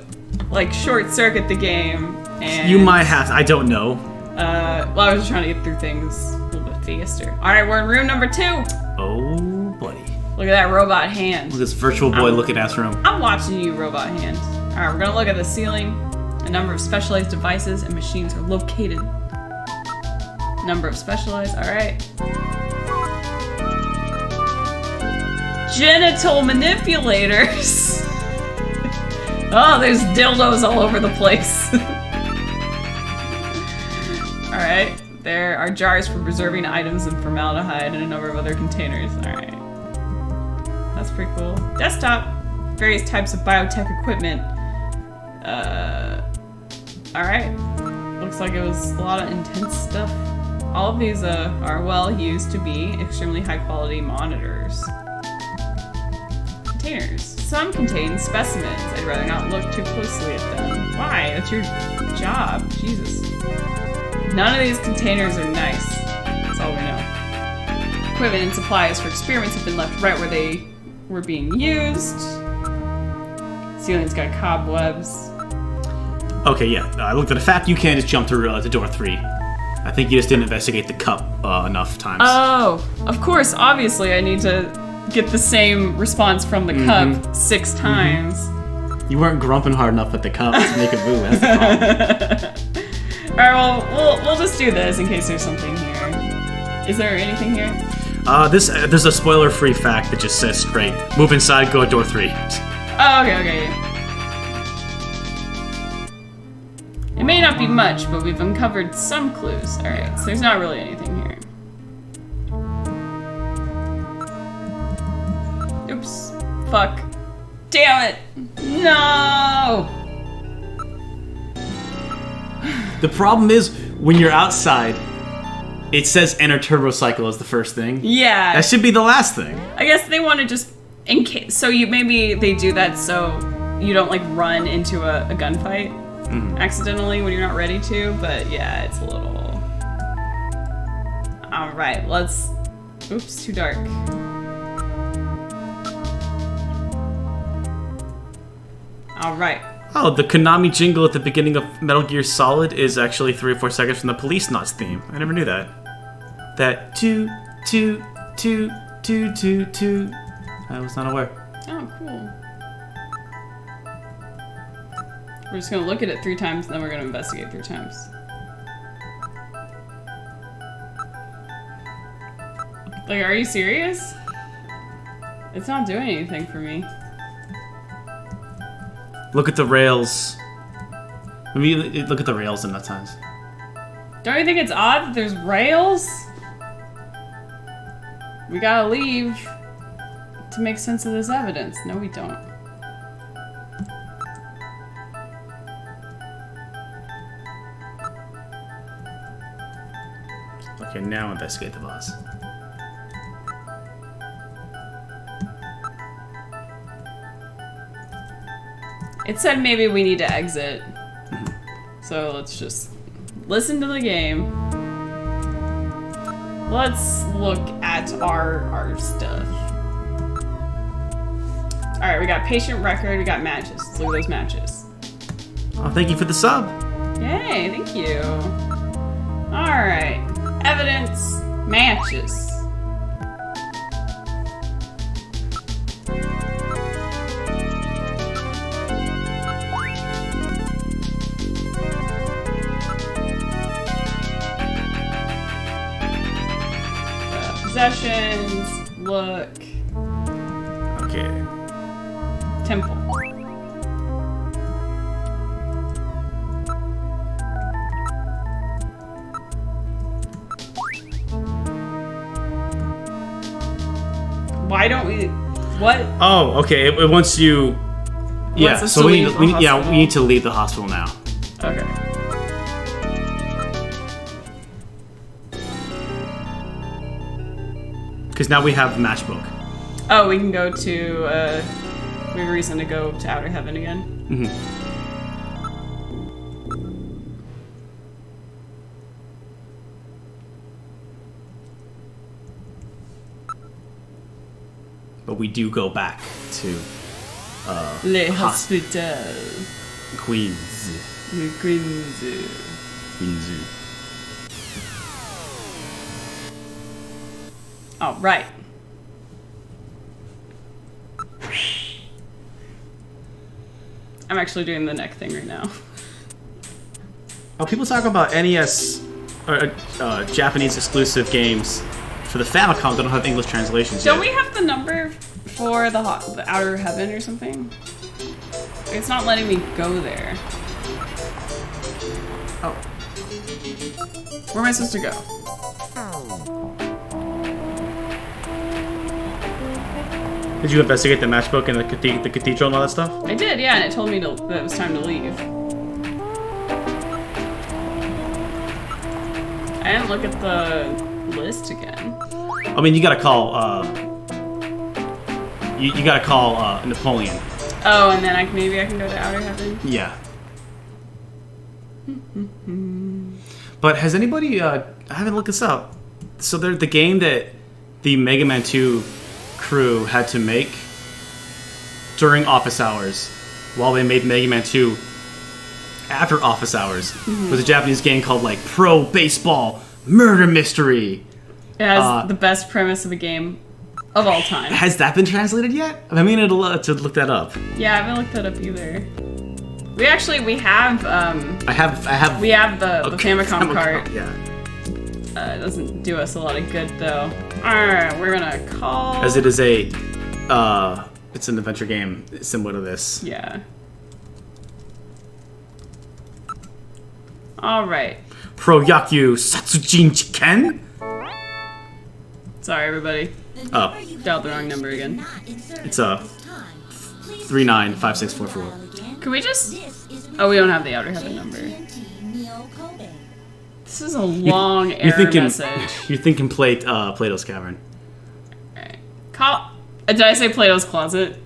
like, short-circuit the game, and... You might have... I don't know. Well, I was just trying to get through things a little bit faster. Alright, we're in room number 2! Oh, buddy. Look at that robot hand. Look at this virtual boy looking ass room. I'm watching you, robot hand. Alright, we're gonna look at the ceiling. A number of specialized devices and machines are located. Number of specialized, alright. Genital manipulators! Oh, there's dildos all over the place. Alright, there are jars for preserving items and formaldehyde and a number of other containers. Alright. That's pretty cool. Desktop. Various types of biotech equipment. Alright. Looks like it was a lot of intense stuff. All of these are well used to be extremely high quality monitors. Containers. Some contain specimens. I'd rather not look too closely at them. Why? That's your job. Jesus. None of these containers are nice. That's all we know. Equipment and supplies for experiments have been left right where they were being used. Ceiling's got cobwebs. Okay, yeah. I looked at the fact you can't just jump through to door 3. I think you just didn't investigate the cup enough times. Oh, of course. Obviously, I need to get the same response from the cup 6 times. You weren't grumping hard enough at the cup to make it move. That's the problem. All right, well, we'll just do this in case there's something here. Is there anything here? There's a spoiler-free fact that just says straight. Move inside, go to door 3. Oh, okay. It may not be much, but we've uncovered some clues. Alright, so there's not really anything here. Oops. Fuck. Damn it! No! The problem is, when you're outside, it says enter turbo cycle as the first thing. Yeah. That should be the last thing. I guess they want to just, in case, so maybe they do that so you don't like run into a gunfight. Accidentally when you're not ready to, but yeah, it's a little... Alright, let's... Oops, too dark. Alright. Oh, the Konami jingle at the beginning of Metal Gear Solid is actually 3 or 4 seconds from the Police Knots theme. I never knew that. That toot, toot, toot, toot, toot, toot. I was not aware. Oh, cool. We're just gonna look at it 3 times, and then we're gonna investigate 3 times. Like, are you serious? It's not doing anything for me. Look at the rails. I mean, look at the rails in that times. Don't you think it's odd that there's rails? We gotta leave to make sense of this evidence. No, we don't. Okay, now investigate the boss. It said maybe we need to exit. So let's just listen to the game. Let's look at our stuff. Alright, we got patient record, we got matches. Let's look at those matches. Oh, thank you for the sub. Yay, thank you. Alright. Evidence, matches. Possessions, look. Okay. Temple. Why don't we? What? Oh, okay. It wants you. Yeah. Wants us So to we leave need. the We, yeah, hospital? we need to leave the hospital now. Okay. Because now we have the matchbook. Oh, we can go to. We have a reason to go to Outer Heaven again. Mm-hmm. But we do go back to Le Hospital. Queens. Le Queens. Queens. Oh, right. I'm actually doing the neck thing right now. Oh, people talk about NES or Japanese exclusive games for the Famicom that don't have English translations Don't yet. we have the number for the Outer Heaven or something? It's not letting me go there. Oh. Where am I supposed to go? Did you investigate the matchbook and the cathedral and all that stuff? I did, yeah, and it told me that it was time to leave. I didn't look at the list again. I mean, you gotta call You gotta call Napoleon. Oh, and then maybe I can go to Outer Heaven. Yeah. But has anybody? I haven't looked this up. So they're the game that the Mega Man 2 crew had to make during office hours, while they made Mega Man 2 after office hours, was a Japanese game called like Pro Baseball Murder Mystery. It has the best premise of a game of all time. Has that been translated yet? I mean, to look that up. Yeah, I haven't looked that up either. We have. I have. We have the Famicom cart. Yeah. It doesn't do us a lot of good though. Alright, we're gonna call. As it is it's an adventure game similar to this. Yeah. Alright. Pro Yakyu Satsujin Chiken? Sorry, everybody. Oh. Dialed the wrong number again. It's 395644. Can we just... Oh, we don't have the Outer Heaven number. This is a long error message. You're thinking Plato's Cavern. Alright. Call... did I say Plato's Closet?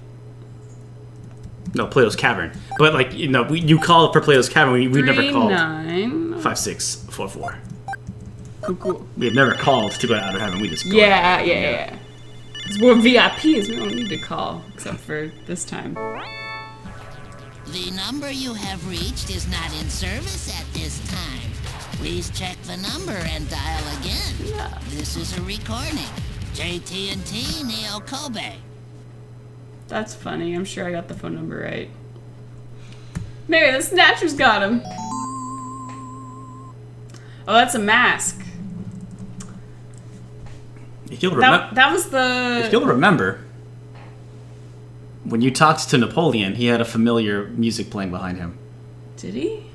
No, Plato's Cavern. But, like, you know, you call it for Plato's Cavern. We've never called 5644. Cool. We've never called to go to Outer Heaven. We just go. Yeah. Because we're VIPs. We don't need to call, except for this time. The number you have reached is not in service at this time. Please check the number and dial again. Yeah. This is a recording. JT&T Neo Kobe. That's funny. I'm sure I got the phone number right. Maybe the Snatcher's got him. Oh, that's a mask. If you'll that was the... If you'll remember, when you talked to Napoleon, he had a familiar music playing behind him. Did he?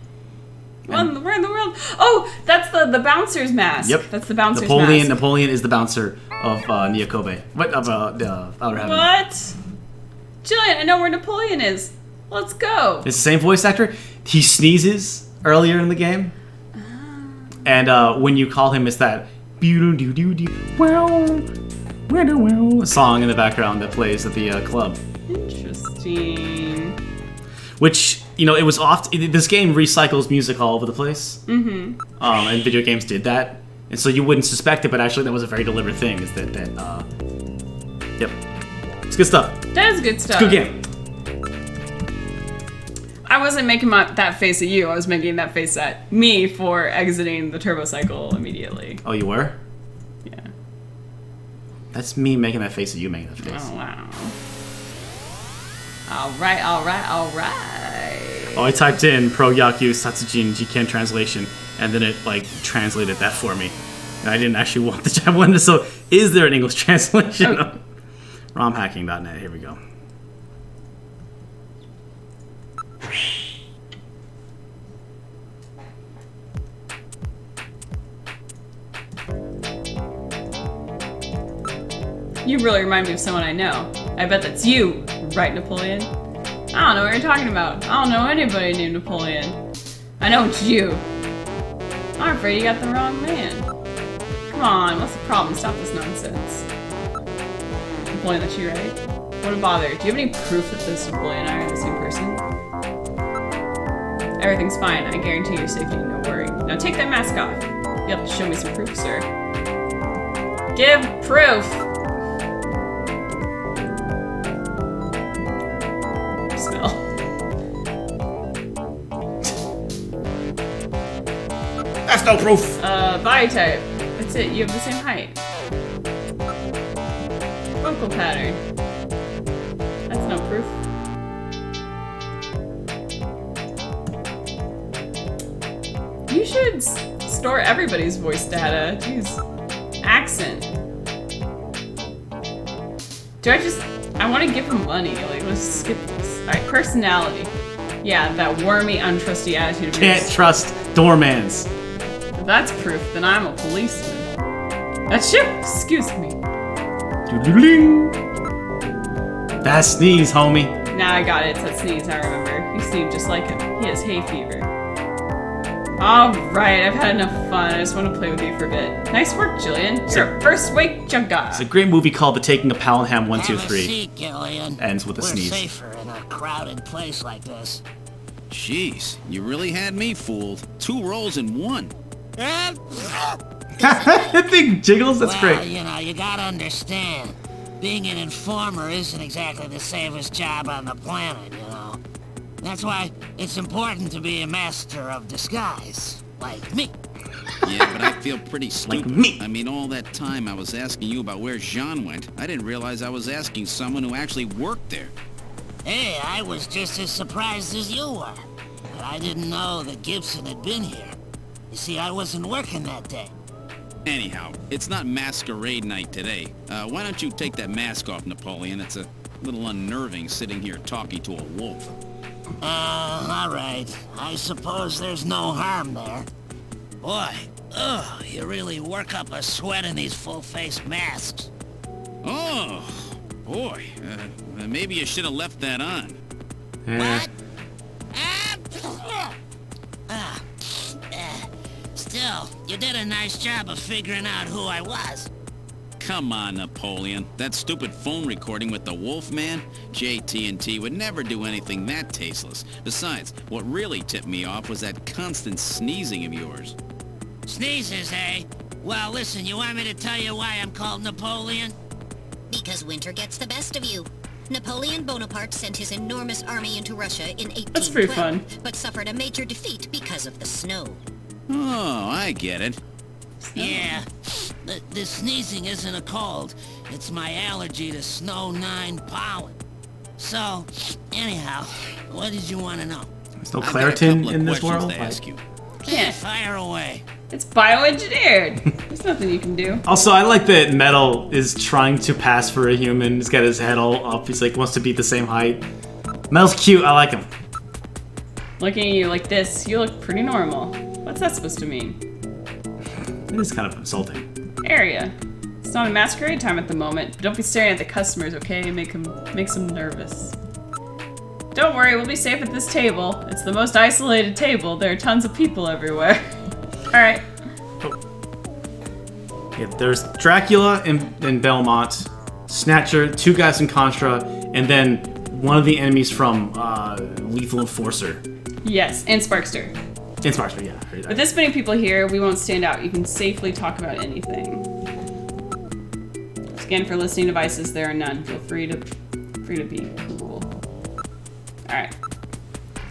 Where in the world? Oh, that's the bouncer's mask. Yep. That's the bouncer's mask. Napoleon is the bouncer of Neo Kobe. What? Of Outer Heaven. What? Jillian, I know where Napoleon is. Let's go. It's the same voice actor. He sneezes earlier in the game. And when you call him, it's that song in the background that plays at the club. Interesting. Which, you know, it was this game recycles music all over the place. Mm-hmm. And video games did that. And so you wouldn't suspect it, but actually that was a very deliberate thing. Is that yep. It's good stuff. That is good stuff. It's a good game. I wasn't making that face at you. I was making that face at me for exiting the turbo cycle immediately. Oh, you were? Yeah. That's me making that face at you making that face. Oh, wow. Alright. Oh, I typed in Pro Yakyu Satsujin Jiken translation, and then it, like, translated that for me. And I didn't actually want the Japanese, so is there an English translation? Oh. ROMhacking.net, here we go. You really remind me of someone I know. I bet that's you, right, Napoleon? I don't know what you're talking about. I don't know anybody named Napoleon. I know it's you. I'm afraid you got the wrong man. Come on, what's the problem? Stop this nonsense. Napoleon, that's you, right? What a bother. Do you have any proof that this Napoleon and I are the same person? Everything's fine. I guarantee your safety, no worry. Now take that mask off. You have to show me some proof, sir. Give proof! Smell. That's no proof! Body type. That's it, you have the same height. Vocal pattern. That's no proof. You should store everybody's voice data. Jeez. Accent. I want to give him money. Like, let's skip this. Alright, personality. Yeah, that wormy, untrusty attitude of yours. Can't trust doormans. If that's proof, then I'm a policeman. That's you! Excuse me. Doodling. That sneeze, homie. Now I got it. It's that sneeze, I remember. You sneezed just like him. He has hay fever. Alright, I've had enough fun. I just want to play with you for a bit. Nice work, Jillian. You're a first-rate jugger. It's a great movie called The Taking of Pelham 1, 2, Have a 3. seat, Gillian. Ends with a We're sneeze. safer in a crowded place like this. Jeez, you really had me fooled. 2 rolls in 1. That thing jiggles, that's Well, great. you know, you gotta understand. Being an informer isn't exactly the safest job on the planet, you know. That's why it's important to be a master of disguise, like me. Yeah, but I feel pretty stupid. Like me. I mean, all that time I was asking you about where Jean went, I didn't realize I was asking someone who actually worked there. Hey, I was just as surprised as you were. But I didn't know that Gibson had been here. You see, I wasn't working that day. Anyhow, it's not masquerade night today. Why don't you take that mask off, Napoleon? It's a little unnerving sitting here talking to a wolf. All right. I suppose there's no harm there. Boy, you really work up a sweat in these full-face masks. Oh, boy. Maybe you should have left that on. What? Still, you did a nice job of figuring out who I was. Come on, Napoleon. That stupid phone recording with the Wolfman? JT&T would never do anything that tasteless. Besides, what really tipped me off was that constant sneezing of yours. Sneezes, eh? Well, listen, you want me to tell you why I'm called Napoleon? Because winter gets the best of you. Napoleon Bonaparte sent his enormous army into Russia in 1812, That's pretty fun. but suffered a major defeat because of the snow. Oh, I get it. Yeah, the sneezing isn't a cold. It's my allergy to Snow 9 pollen. So, anyhow, what did you want to know? There's no I've got a Claritin couple of in this questions world. to ask you. Yeah, fire away. It's bioengineered. There's nothing you can do. Also, I like that Metal is trying to pass for a human. He's got his head all up. He's like, wants to be the same height. Metal's cute. I like him. Looking at you like this, you look pretty normal. What's that supposed to mean? It is kind of insulting. Area. It's not a masquerade time at the moment, but don't be staring at the customers, okay? Makes them nervous. Don't worry, we'll be safe at this table. It's the most isolated table. There are tons of people everywhere. Alright. Yeah, there's Dracula in Belmont, Snatcher, 2 guys in Contra, and then one of the enemies from Lethal Enforcer. Yes, and Sparkster. In Sparkster, yeah. I heard that. With this many people here, we won't stand out. You can safely talk about anything. Scan for listening devices. There are none. Feel free to be cool. Alright.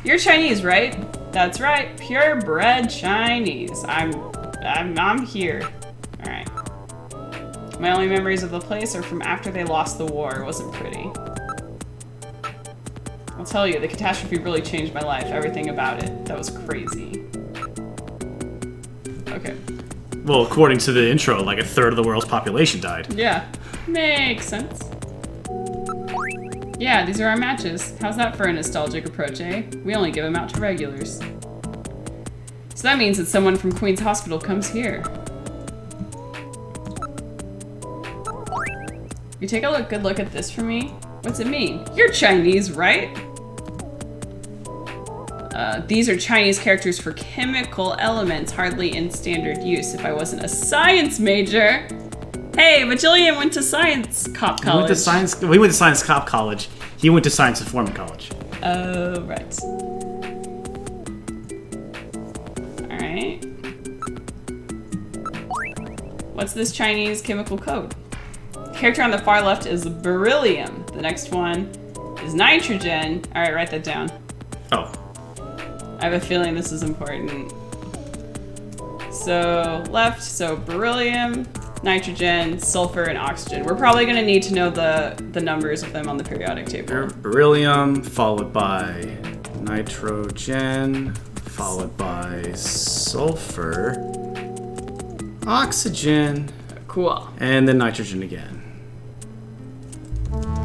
You're Chinese, right? That's right. Purebred Chinese. I'm here. Alright. My only memories of the place are from after they lost the war. It wasn't pretty. I'll tell you, the catastrophe really changed my life. Everything about it. That was crazy. Okay. Well, according to the intro, like 1/3 of the world's population died. Yeah. Makes sense. Yeah, these are our matches. How's that for a nostalgic approach, eh? We only give them out to regulars. So that means that someone from Queen's Hospital comes here. You take a good look at this for me? What's it mean? You're Chinese, right? These are Chinese characters for chemical elements hardly in standard use. If I wasn't a science major... Hey, but Jillian went to Science Cop College. We went to Science Cop College. He went to Science Informant College. Oh, right. Alright. What's this Chinese chemical code? The character on the far left is beryllium. The next one is nitrogen. Alright, write that down. Oh. I have a feeling this is important. So, left, so beryllium, nitrogen, sulfur, and oxygen. We're probably going to need to know the numbers of them on the periodic table. Beryllium, followed by nitrogen, followed by sulfur, oxygen, Cool. and then nitrogen again.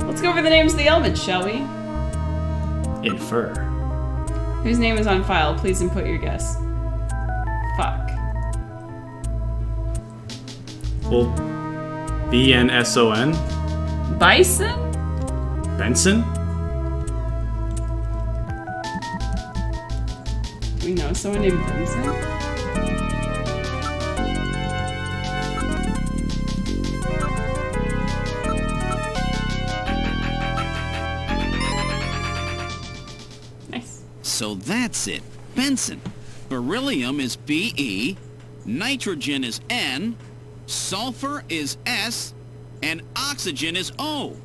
Let's go over the names of the elements, shall we? Infer. Whose name is on file? Please input your guess. Fuck. Well, BNSON? Bison? Benson? We know someone named Vincent. Nice. So that's it. Benson. Beryllium is Be, nitrogen is N, sulfur is S, and oxygen is O.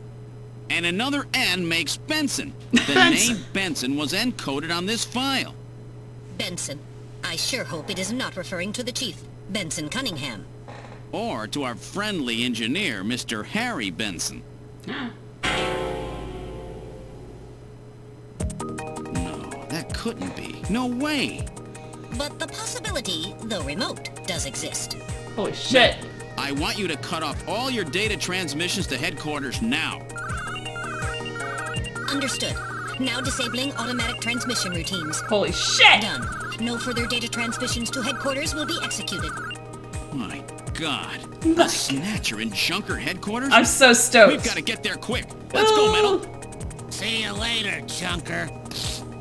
And another N makes Benson. The name Benson was encoded on this file. Benson. I sure hope it is not referring to the chief, Benson Cunningham. Or to our friendly engineer, Mr. Harry Benson. No, that couldn't be. No way. But the possibility, though remote, does exist. Holy shit. I want you to cut off all your data transmissions to headquarters now. Understood. Now disabling automatic transmission routines. Holy shit! Done. No further data transmissions to headquarters will be executed. My God. A Snatcher in Junker headquarters? I'm so stoked. We've got to get there quick. Let's go, Metal. See you later, Junker.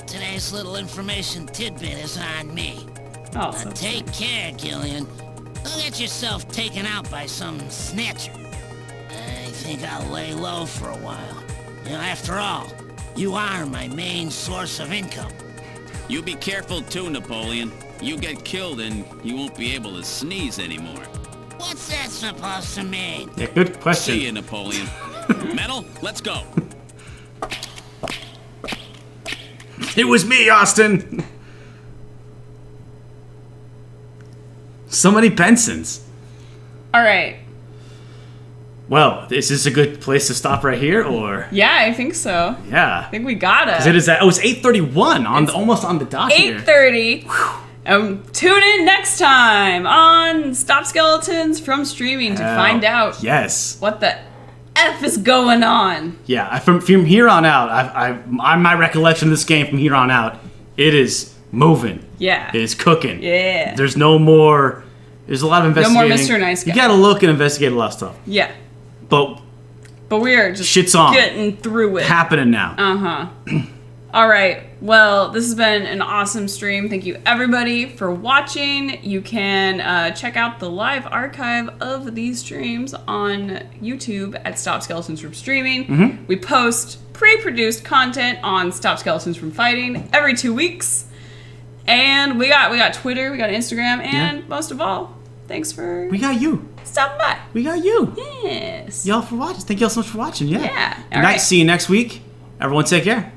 Today's little information tidbit is on me. Oh, Now so take care, Gillian. Don't get yourself taken out by some Snatcher. I think I'll lay low for a while. You know, after all, you are my main source of income. You be careful too, Napoleon. You get killed and you won't be able to sneeze anymore. What's that supposed to mean? Yeah, good question. See you, Napoleon. Metal, let's go. It was me, Austin! So many Bensons. Alright. Well, is this a good place to stop right here, or? Yeah, I think so. Yeah. I think we got it. It is at, it's 8:31 on almost on the dot here. 8:30. Tune in next time on Stop Skeletons from Streaming to find out Yes. what the F is going on. Yeah, from here on out, on my recollection of this game from here on out, it is moving. Yeah. It is cooking. Yeah. There's no more. There's a lot of investigating. No more Mr. Nice Guy. You gotta look and investigate a lot of stuff. Yeah. But we are just shit's on. getting through it. Happening now. Uh-huh. All right. Well, this has been an awesome stream. Thank you, everybody, for watching. You can check out the live archive of these streams on YouTube at Stop Skeletons from Streaming. Mm-hmm. We post pre-produced content on Stop Skeletons from Fighting every 2 weeks. And we got Twitter, we got Instagram, and most of all, thanks for We got you. stopping by. We got you. Yes. Y'all for watching. Thank y'all so much for watching. Yeah. Yeah. Good night. See you next week. Everyone take care.